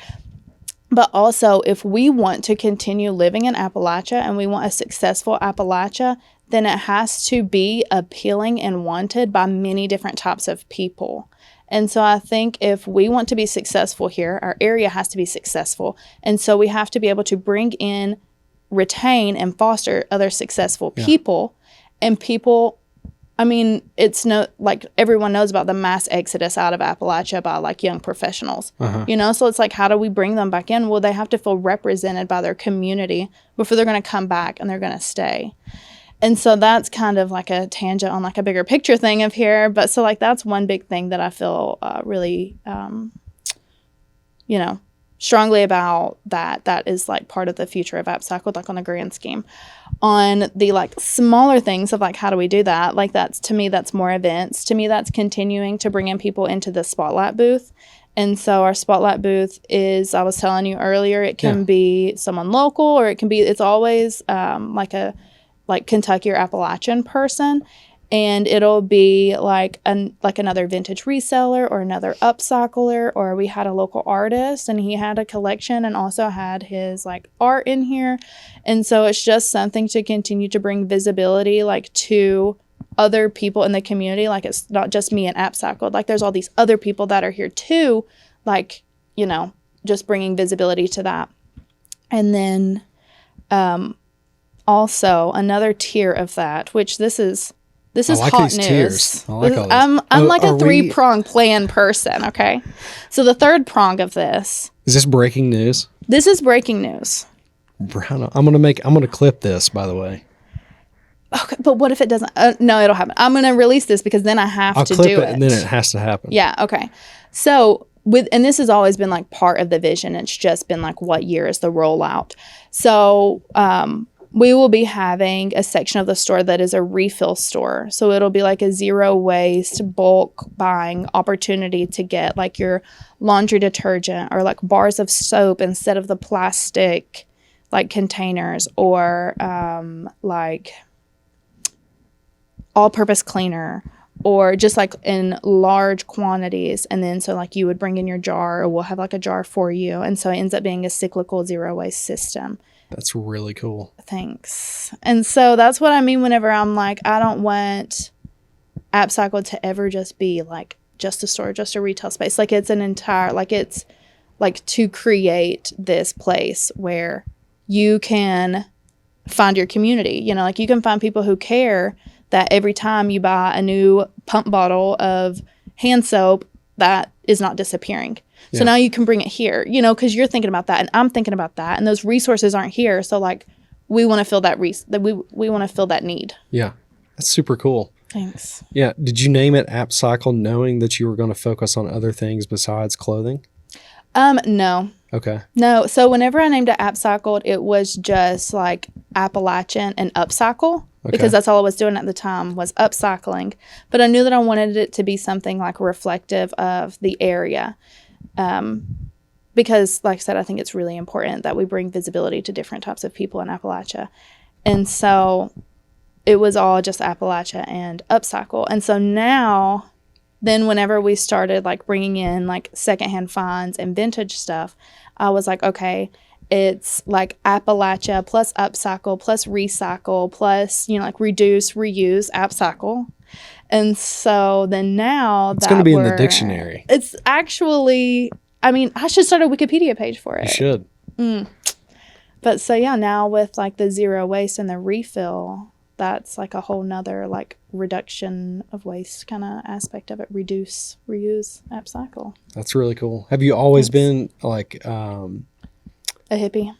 but also if we want to continue living in Appalachia and we want a successful Appalachia, then it has to be appealing and wanted by many different types of people. And so I think if we want to be successful here, our area has to be successful. And so we have to be able to bring in, retain, and foster other successful people. And people, I mean, it's no, like everyone knows about the mass exodus out of Appalachia by like young professionals, you know? So it's like, how do we bring them back in? Well, they have to feel represented by their community before they're going to come back and they're going to stay. And so that's kind of like a tangent on like a bigger picture thing of here. But so like that's one big thing that I feel really, you know, strongly about that is like part of the future of Appcycled, like on the grand scheme. On the like smaller things of like, how do we do that? Like that's, to me, that's more events. To me, that's continuing to bring in people into the spotlight booth. And so our spotlight booth is, I was telling you earlier, it can be someone local, or it can be, it's always like Kentucky or Appalachian person, and it'll be like another vintage reseller or another upcycler, or we had a local artist and he had a collection and also had his like art in here. And so it's just something to continue to bring visibility like to other people in the community. Like it's not just me and Appcycled, like there's all these other people that are here too, like, you know, just bringing visibility to that. And then also another tier of that, which this is like hot news. Tiers. I like all this. I'm like a 3-prong plan person, okay? So the third prong of this. Is this breaking news? This is breaking news. I'm gonna clip this, by the way. Okay, but what if it doesn't? No, it'll happen. I'm going to release this because then I have I'll to clip do it, and then it has to happen. Yeah, okay. So and this has always been like part of the vision. It's just been like, what year is the rollout? So we will be having a section of the store that is a refill store. So it'll be like a zero waste bulk buying opportunity to get like your laundry detergent or like bars of soap instead of the plastic like containers, or like all-purpose cleaner, or just like in large quantities. And then so like you would bring in your jar, or we'll have like a jar for you. And so it ends up being a cyclical zero waste system. That's really cool. Thanks. And so that's what I mean whenever I'm like, I don't want Appcycled to ever just be like just a store, just a retail space. Like it's an entire, like it's like to create this place where you can find your community. You know, like you can find people who care that every time you buy a new pump bottle of hand soap, that is not disappearing. So now you can bring it here, you know, because you're thinking about that and I'm thinking about that, and those resources aren't here. So like we want to fill that we want to fill that need. Yeah, that's super cool. Thanks. Yeah. Did you name it Appcycled knowing that you were going to focus on other things besides clothing? No. Okay. No. So whenever I named it Appcycled, it was just like Appalachian and upcycle. Because that's all I was doing at the time was upcycling. But I knew that I wanted it to be something like reflective of the area. Because like I said, I think it's really important that we bring visibility to different types of people in Appalachia. And so it was all just Appalachia and upcycle. And so now, then whenever we started like bringing in like secondhand finds and vintage stuff, I was like, okay, it's like Appalachia plus upcycle plus recycle plus, you know, like reduce, reuse, Appcycle. And so then now it's going to be in the dictionary. It's actually, I mean, I should start a Wikipedia page for it. You should. But so yeah, now with like the zero waste and the refill, that's like a whole nother like reduction of waste kind of aspect of it. Reduce, reuse, Appcycle. That's really cool. Have you always been like a hippie?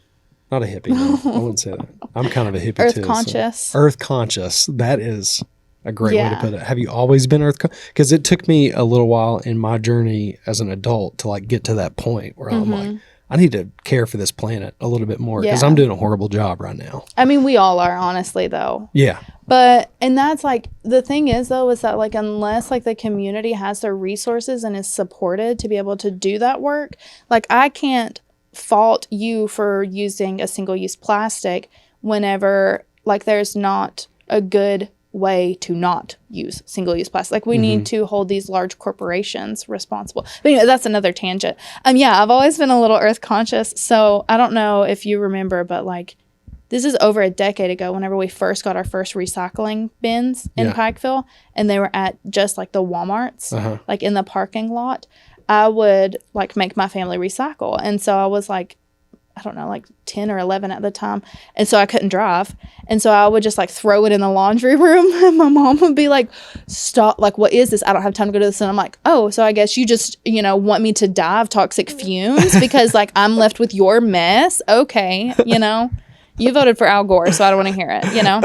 Not a hippie. No. I wouldn't say that. I'm kind of a hippie Earth too. conscious. So. Earth conscious. That is a great way to put it. Have you always been earth conscious? Because it took me a little while in my journey as an adult to like get to that point where I'm like, I need to care for this planet a little bit more because I'm doing a horrible job right now. I mean, we all are, honestly, though. Yeah. But, and that's like, the thing is, though, is that like, unless like the community has their resources and is supported to be able to do that work, like I can't fault you for using a single-use plastic whenever like there's not a good way to not use single-use plastic. Like we need to hold these large corporations responsible. But anyway, that's another tangent. Yeah, I've always been a little earth conscious. So I don't know if you remember, but like this is over a decade ago whenever we first got our first recycling bins in Pikeville, and they were at just like the Walmarts, like in the parking lot. I would like make my family recycle. And so I was like, I don't know, like 10 or 11 at the time. And so I couldn't drive. And so I would just like throw it in the laundry room. And my mom would be like, stop, like, what is this? I don't have time to go to this. And I'm like, oh, so I guess you just, you know, want me to die of toxic fumes because like I'm left with your mess. Okay. You know, you voted for Al Gore, so I don't want to hear it, you know?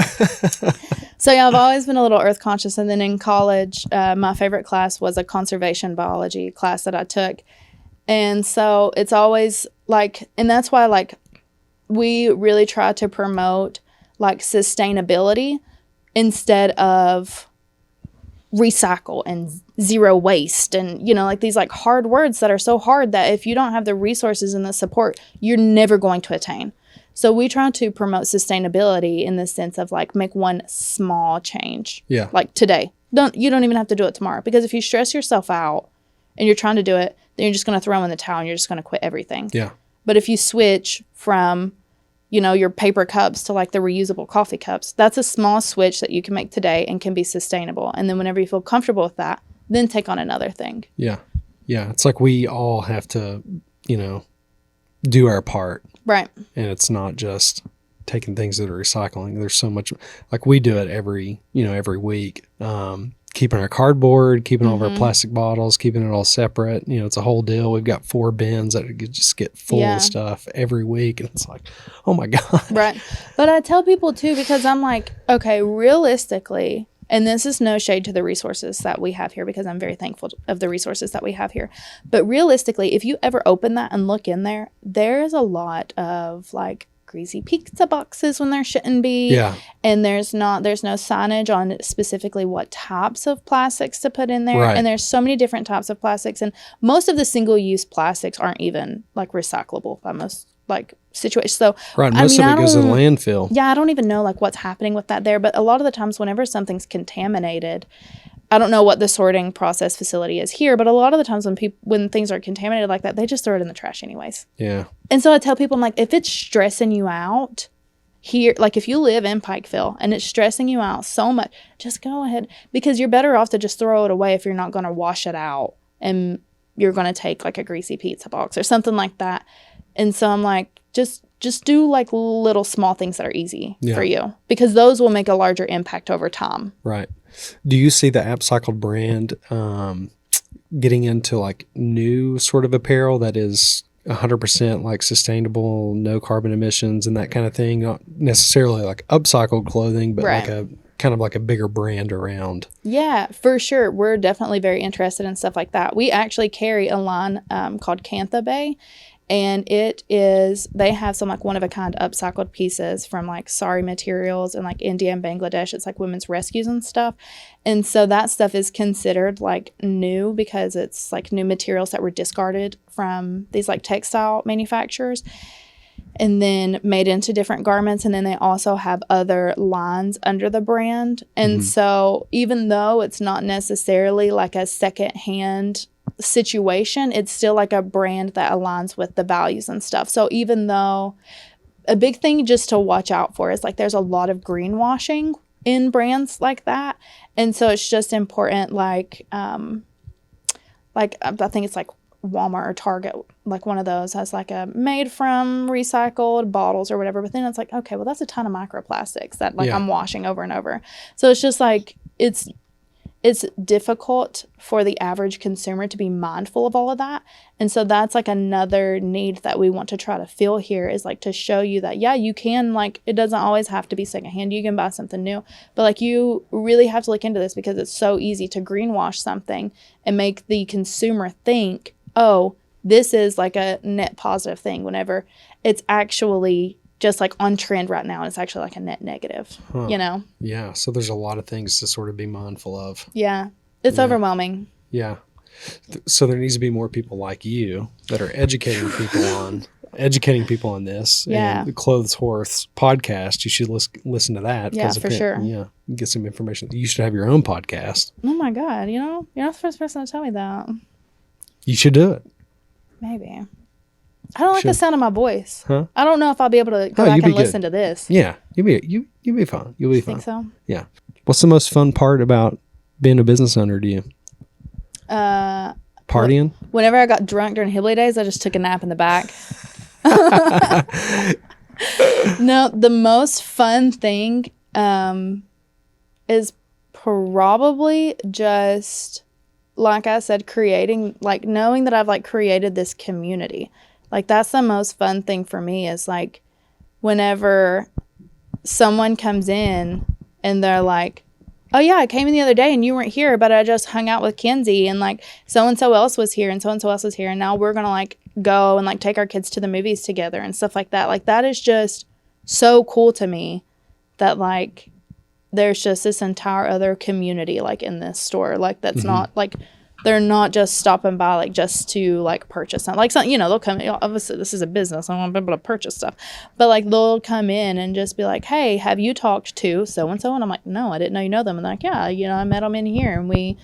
So yeah, I've always been a little earth conscious. And then in college, my favorite class was a conservation biology class that I took. And so it's always like, and that's why like we really try to promote like sustainability instead of recycle and zero waste and, you know, like these like hard words that are so hard that if you don't have the resources and the support, you're never going to attain. So we try to promote sustainability in the sense of like make one small change. Yeah. Like today. You don't even have to do it tomorrow, because if you stress yourself out and you're trying to do it, then you're just going to throw in the towel and you're just going to quit everything. Yeah. But if you switch from, you know, your paper cups to like the reusable coffee cups, that's a small switch that you can make today and can be sustainable. And then whenever you feel comfortable with that, then take on another thing. Yeah. Yeah. It's like we all have to, you know, do our part. Right. And it's not just taking things that are recycling. There's so much, like we do it every week. keeping our cardboard, keeping all of our plastic bottles, keeping it all separate. You know, it's a whole deal. We've got 4 bins that just get full of stuff every week. And it's like, oh my God. Right. But I tell people too, because I'm like, okay, realistically, and this is no shade to the resources that we have here, because I'm very thankful of the resources that we have here. But realistically, if you ever open that and look in there, there's a lot of like greasy pizza boxes when there shouldn't be. Yeah. And there's no signage on specifically what types of plastics to put in there. Right. And there's so many different types of plastics. And most of the single-use plastics aren't even like recyclable by most like situations. So right, most of it goes to the landfill. Yeah, I don't even know like what's happening with that there. But a lot of the times whenever something's contaminated, I don't know what the sorting process facility is here, but a lot of the times when things are contaminated like that, they just throw it in the trash anyways. Yeah. And so I tell people, I'm like, if it's stressing you out here, like if you live in Pikeville and it's stressing you out so much, just go ahead, because you're better off to just throw it away if you're not going to wash it out and you're going to take like a greasy pizza box or something like that. And so I'm like, just do like little small things that are easy for you, because those will make a larger impact over time. Right. Do you see the Appcycled brand getting into like new sort of apparel that is 100% like sustainable, no carbon emissions and that kind of thing? Not necessarily like upcycled clothing, but like a kind of like a bigger brand around. Yeah, for sure. We're definitely very interested in stuff like that. We actually carry a line called Cantha Bay. And they have some like one-of-a-kind upcycled pieces from like sari materials and like India and Bangladesh. It's like women's rescues and stuff. And so that stuff is considered like new because it's like new materials that were discarded from these like textile manufacturers and then made into different garments. And then they also have other lines under the brand. And so even though it's not necessarily like a secondhand situation, it's still like a brand that aligns with the values and stuff. So even though a big thing just to watch out for is like there's a lot of greenwashing in brands like that, and so it's just important like I think it's like Walmart or Target, like one of those has like a made from recycled bottles or whatever, but then it's like, okay, well that's a ton of microplastics that like I'm washing over and over. So it's just like it's difficult for the average consumer to be mindful of all of that. And so that's like another need that we want to try to fill here, is like to show you that, yeah, you can, like, it doesn't always have to be secondhand. You can buy something new, but like you really have to look into this, because it's so easy to greenwash something and make the consumer think, oh, this is like a net positive thing, whenever it's actually just like on trend right now, and it's actually like a net negative, you know? Yeah. So there's a lot of things to sort of be mindful of. Yeah. It's overwhelming. Yeah. So there needs to be more people like you that are educating people on this. Yeah. And the Clothes Horse podcast, you should listen to that. Yeah, for sure. Yeah. Get some information. You should have your own podcast. Oh my God. You know, you're not the first person to tell me that. You should do it. Maybe. I don't like the sound of my voice. Huh? I don't know if I'll be able to go back and listen to this. Yeah. You'll be fine. You'll be fine. Think so? Yeah. What's the most fun part about being a business owner to you? Partying? Whenever I got drunk during Hillbilly days, I just took a nap in the back. No, the most fun thing is probably just, like I said, creating, like knowing that I've like created this community. Like that's the most fun thing for me, is like whenever someone comes in and they're like, oh yeah, I came in the other day and you weren't here, but I just hung out with Kenzie and like so-and-so else was here and so-and-so else was here. And now we're going to like go and like take our kids to the movies together and stuff like that. Like that is just so cool to me, that like there's just this entire other community like in this store. Like that's not like, they're not just stopping by like just to like purchase something. Like something, you know, they'll come, obviously this is a business, I want to be able to purchase stuff, but like they'll come in and just be like, hey, have you talked to so-and-so? And I'm like, no, I didn't know you know them. And they're like, yeah, you know, I met them in here and we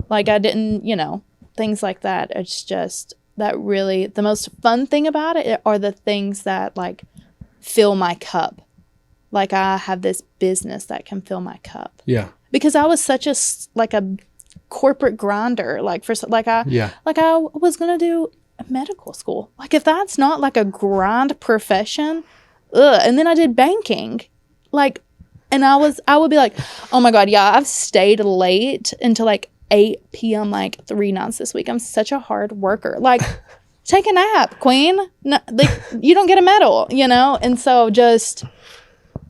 like, I didn't, you know, things like that. It's just that really, the most fun thing about it are the things that like fill my cup. Like I have this business that can fill my cup. Yeah. Because I was such a corporate grinder, like I was gonna do medical school. Like if that's not like a grind profession, and then I did banking. Like And I would be like, oh my God, yeah, I've stayed late until like 8 p.m. like 3 nights this week. I'm such a hard worker. Like, take a nap, queen. No, like, you don't get a medal, you know? And so just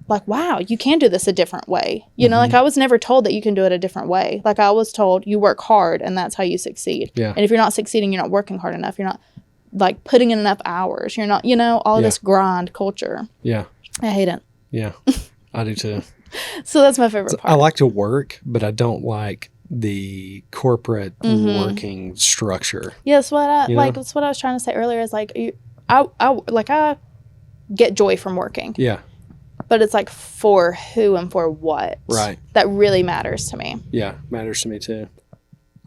like, wow, you can do this a different way. You know, like I was never told that you can do it a different way. Like I was told you work hard and that's how you succeed. Yeah. And if you're not succeeding, you're not working hard enough. You're not like putting in enough hours. You're not, you know, all this grind culture. Yeah. I hate it. Yeah. I do too. So that's my favorite part. I like to work, but I don't like the corporate working structure. Yes, You like know? that's what I was trying to say earlier is like I get joy from working. Yeah. But it's like for who and for what. Right. That really matters to me. Yeah. Matters to me too.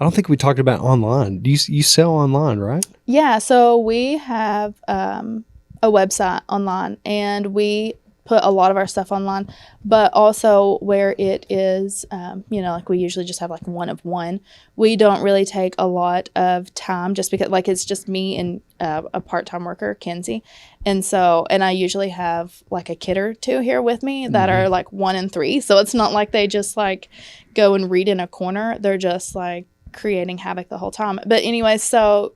I don't think we talked about online. Do you sell online, right? Yeah, so we have a website online and we put a lot of our stuff online, but also where it is, you know, like we usually just have like one of one. We don't really take a lot of time just because like it's just me and a part-time worker, Kenzie. And so, and I usually have like a kid or two here with me that are like 1 and 3. So it's not like they just like go and read in a corner. They're just like creating havoc the whole time. But anyway, so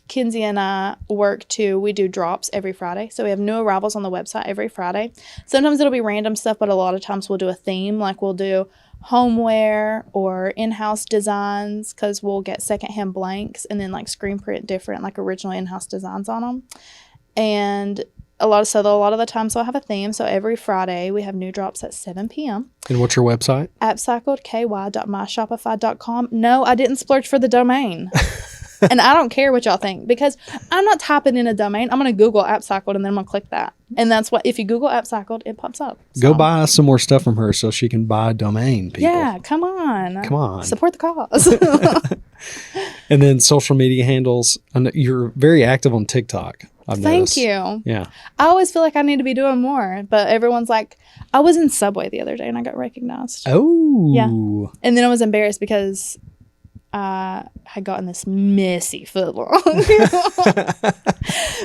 Kenzie and I work too. We do drops every Friday. So we have new arrivals on the website every Friday. Sometimes it'll be random stuff, but a lot of times we'll do a theme. Like we'll do homeware or in-house designs because we'll get secondhand blanks and then like screen print different, like original in-house designs on them. And a lot of the times I'll have a theme. So every Friday we have new drops at 7 p.m. And what's your website? Appcycled, ky.myshopify.com. No, I didn't splurge for the domain. And I don't care what y'all think because I'm not typing in a domain. I'm going to Google Appcycled and then I'm going to click that. And that's what, if you Google Appcycled, it pops up. So. Go buy some more stuff from her so she can buy a domain, people. Yeah, come on. Come on. Support the cause. And then social media handles. I know you're very active on TikTok. I've noticed. Thank you. Yeah. I always feel like I need to be doing more, but everyone's like, I was in Subway the other day and I got recognized. Oh. Yeah. And then I was embarrassed because I had gotten this messy foot long.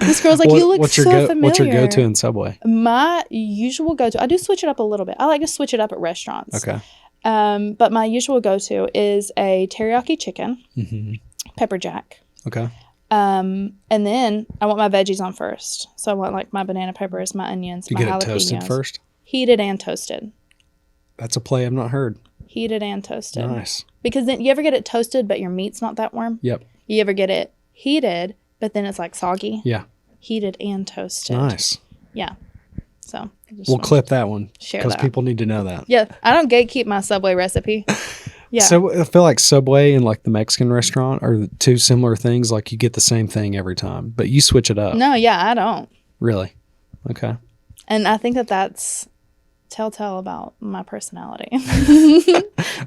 This girl's like, you look so familiar. What's your go-to in Subway? My usual go-to, I do switch it up a little bit. I like to switch it up at restaurants. Okay. But my usual go-to is a teriyaki chicken, pepper jack. Okay. And then I want my veggies on first. So I want like my banana peppers, my onions, You my get jalapenos. it toasted first? Heated and toasted. That's a play I've not heard. Heated and toasted. Nice. Because then you ever get it toasted, but your meat's not that warm? Yep. You ever get it heated, but then it's like soggy? Yeah. Heated and toasted. Nice. Yeah. So We'll clip that one share because that. people need to know that. Yeah. I don't gatekeep my Subway recipe. Yeah. So I feel like Subway and like the Mexican restaurant are two similar things. Like you get the same thing every time, but you switch it up. No, yeah, I don't. Really? Okay. And I think that that's telltale about my personality.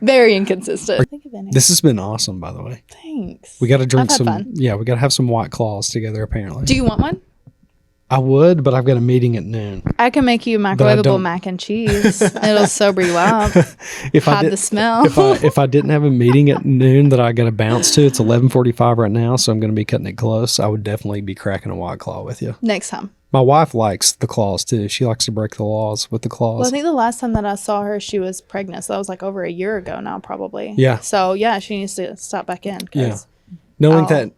Very inconsistent. Think of any. This has been awesome, by the way. Thanks. We got to drink I've had some. fun. Yeah, we got to have some White Claws together. Apparently. Do you want one? I would, but I've got a meeting at noon. I can make you don't- microwavable mac and cheese. It'll sober you up. Hide the smell. if I didn't have a meeting at noon that I got to bounce to, it's 11:45 right now, so I'm going to be cutting it close. I would definitely be cracking a White Claw with you. Next time. My wife likes the claws too. She likes to break the laws with the claws. Well, I think the last time that I saw her, she was pregnant. So that was like over a year ago now, probably. Yeah. So yeah, she needs to stop back in. 'Cause Yeah.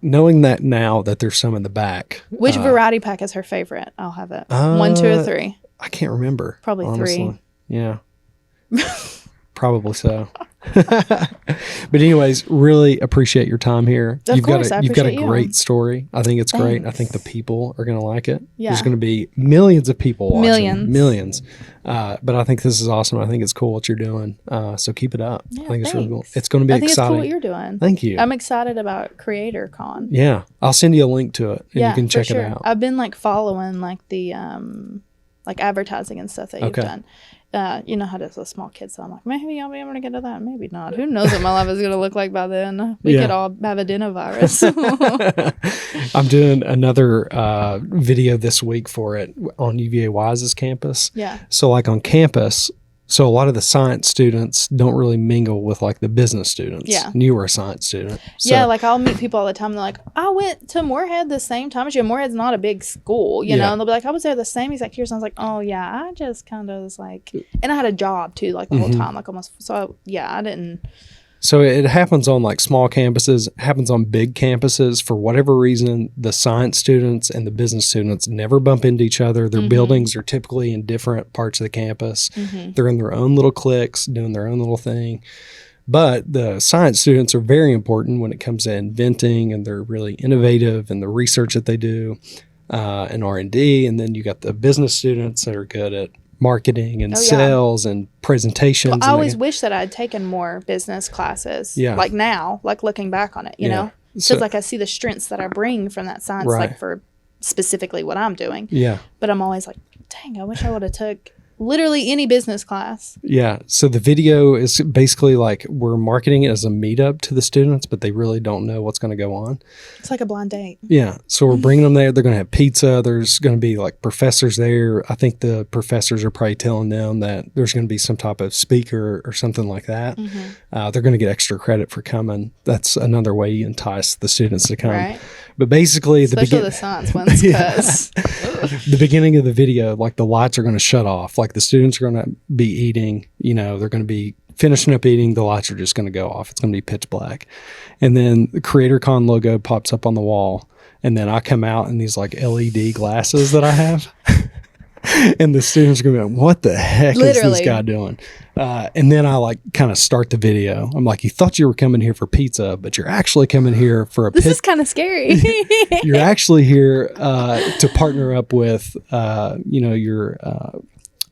Knowing that now that there's some in the back. Which variety pack is her favorite? I'll have it. 1, 2, or 3. I can't remember. Probably honestly. 3. Yeah. Probably so. But anyways, really appreciate your time here. Of course, you've got a appreciate you. great story. I think it's great. I Thanks. think the people are going to like it. Yeah. There's going to be millions of people watching. Millions. But I think this is awesome. I think it's cool what you're doing. So keep it up. Yeah, I think it's really cool. thanks. It's going to be I think exciting. it's cool what you're doing. Thank you. I'm excited about Creator Con. Yeah. I'll send you a link to it and Yeah, you can for check sure. it out. I've been like following like the like advertising and stuff that you've Okay. done. You know how there's a small kid, so I'm like, maybe I'll be able to get to that, maybe not. Who knows what my life is going to look like by then? We Yeah. could all have adenovirus. I'm doing another video this week for it on UVA Wise's campus. Yeah. So like on campus, So a lot of the science students don't really mingle with like the business students. Yeah. And you were a science student. So, Yeah, like I'll meet people all the time. They're like, I went to Moorhead the same time as you. Moorhead's not a big school, you know? And they'll be like, I was there the same exact year. So I was like, oh, yeah, I just kind of was like, and I had a job too, like the whole time, like almost. So yeah, I didn't. So it happens on like small campuses, happens on big campuses. For whatever reason, the science students and the business students never bump into each other. Their buildings are typically in different parts of the campus. They're in their own little cliques, doing their own little thing. But the science students are very important when it comes to inventing, and they're really innovative in the research that they do, and R&D. And then you got the business students that are good at marketing and sales and presentations. Well, I always wish that I had taken more business classes. Yeah. Like now, like looking back on it, you know? So, Because like I see the strengths that I bring from that science, Right. like for specifically what I'm doing. yeah. But I'm always like, dang, I wish I would have took literally any business class. Yeah. So the video is basically like we're marketing it as a meetup to the students, but they really don't know what's going to go on. It's like a blind date. Yeah. So we're bringing them there. They're going to have pizza. There's going to be like professors there. I think the professors are probably telling them that there's going to be some type of speaker or something like that. They're going to get extra credit for coming. That's another way you entice the students to come. Right. But basically, Especially the science ones, because the beginning of the video, like the lights are going to shut off. Like the students are going to be eating, you know, they're going to be finishing up eating. The lights are just going to go off. It's going to be pitch black. And then the CreatorCon logo pops up on the wall. And then I come out in these like LED glasses that I have. And the students are going to be like, what the heck is this guy doing? And then I like kind of start the video. I'm like, you thought you were coming here for pizza, but you're actually coming here for a this is kind of scary. You're actually here to partner up with, you know, your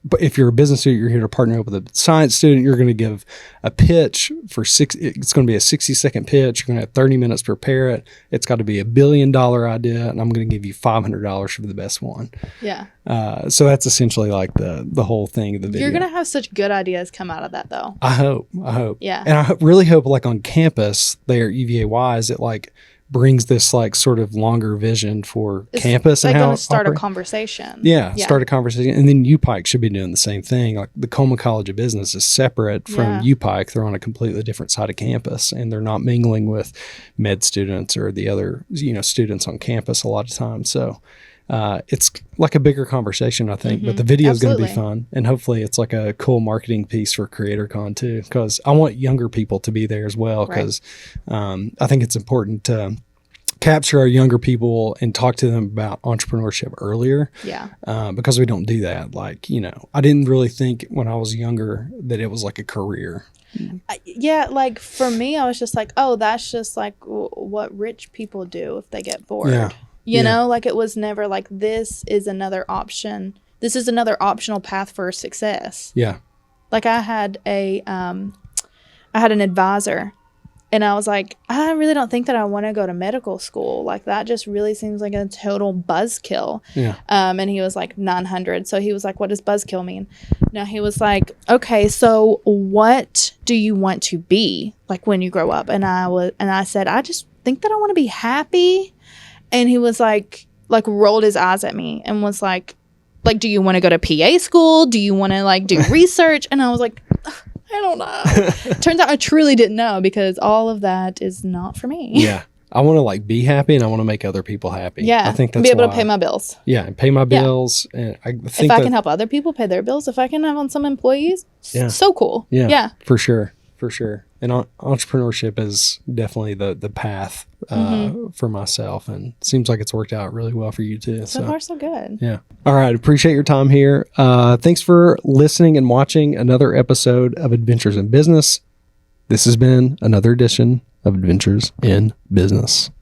but if you're a business student, you're here to partner up with a science student. You're going to give a pitch for it's going to be a 60-second pitch. You're going to have 30 minutes to prepare it. It's got to be $1 billion idea, and I'm going to give you $500 for the best one. Yeah. So that's essentially like the whole thing of the video. You're going to have such good ideas come out of that, though. I hope. Yeah. And I really hope like on campus there at UVA-Wise, it like brings this like sort of longer vision for campus and how to start a conversation. Yeah, start a conversation. And then UPike should be doing the same thing. Like the Coleman College of Business is separate from UPike. They're on a completely different side of campus, and they're not mingling with med students or the other, you know, students on campus a lot of times. So it's like a bigger conversation, I think, but the video is going to be fun, and hopefully it's like a cool marketing piece for CreatorCon too, because I want younger people to be there as well, because I think it's important to capture our younger people and talk to them about entrepreneurship earlier. Yeah. Because we don't do that. Like, you know, I didn't really think when I was younger that it was like a career. Yeah, like for me, I was just like, oh, that's just like what rich people do if they get bored. Yeah. You know, like it was never like, this is another option. This is another optional path for success. Yeah. Like I had an advisor, and I was like, I really don't think that I want to go to medical school. Like that just really seems like a total buzzkill. Yeah. And he was like 900. So he was like, what does buzzkill mean? Now he was like, okay, so what do you want to be like when you grow up? And I said, I just think that I want to be happy. And he was like rolled his eyes at me and was like, do you want to go to PA school? Do you want to like do research? And I was like, I don't know. Turns out I truly didn't know, because all of that is not for me. Yeah. I want to like be happy, and I want to make other people happy. Yeah. I think that's be able to pay my bills. Yeah. And pay my bills. And I think if I can help other people pay their bills, if I can have on some employees, so cool. Yeah. Yeah. For sure. For sure. And entrepreneurship is definitely the path for myself, and it seems like it's worked out really well for you too. So far, so good. Yeah. All right. Appreciate your time here. Thanks for listening and watching another episode of Adventures in Business. This has been another edition of Adventures in Business.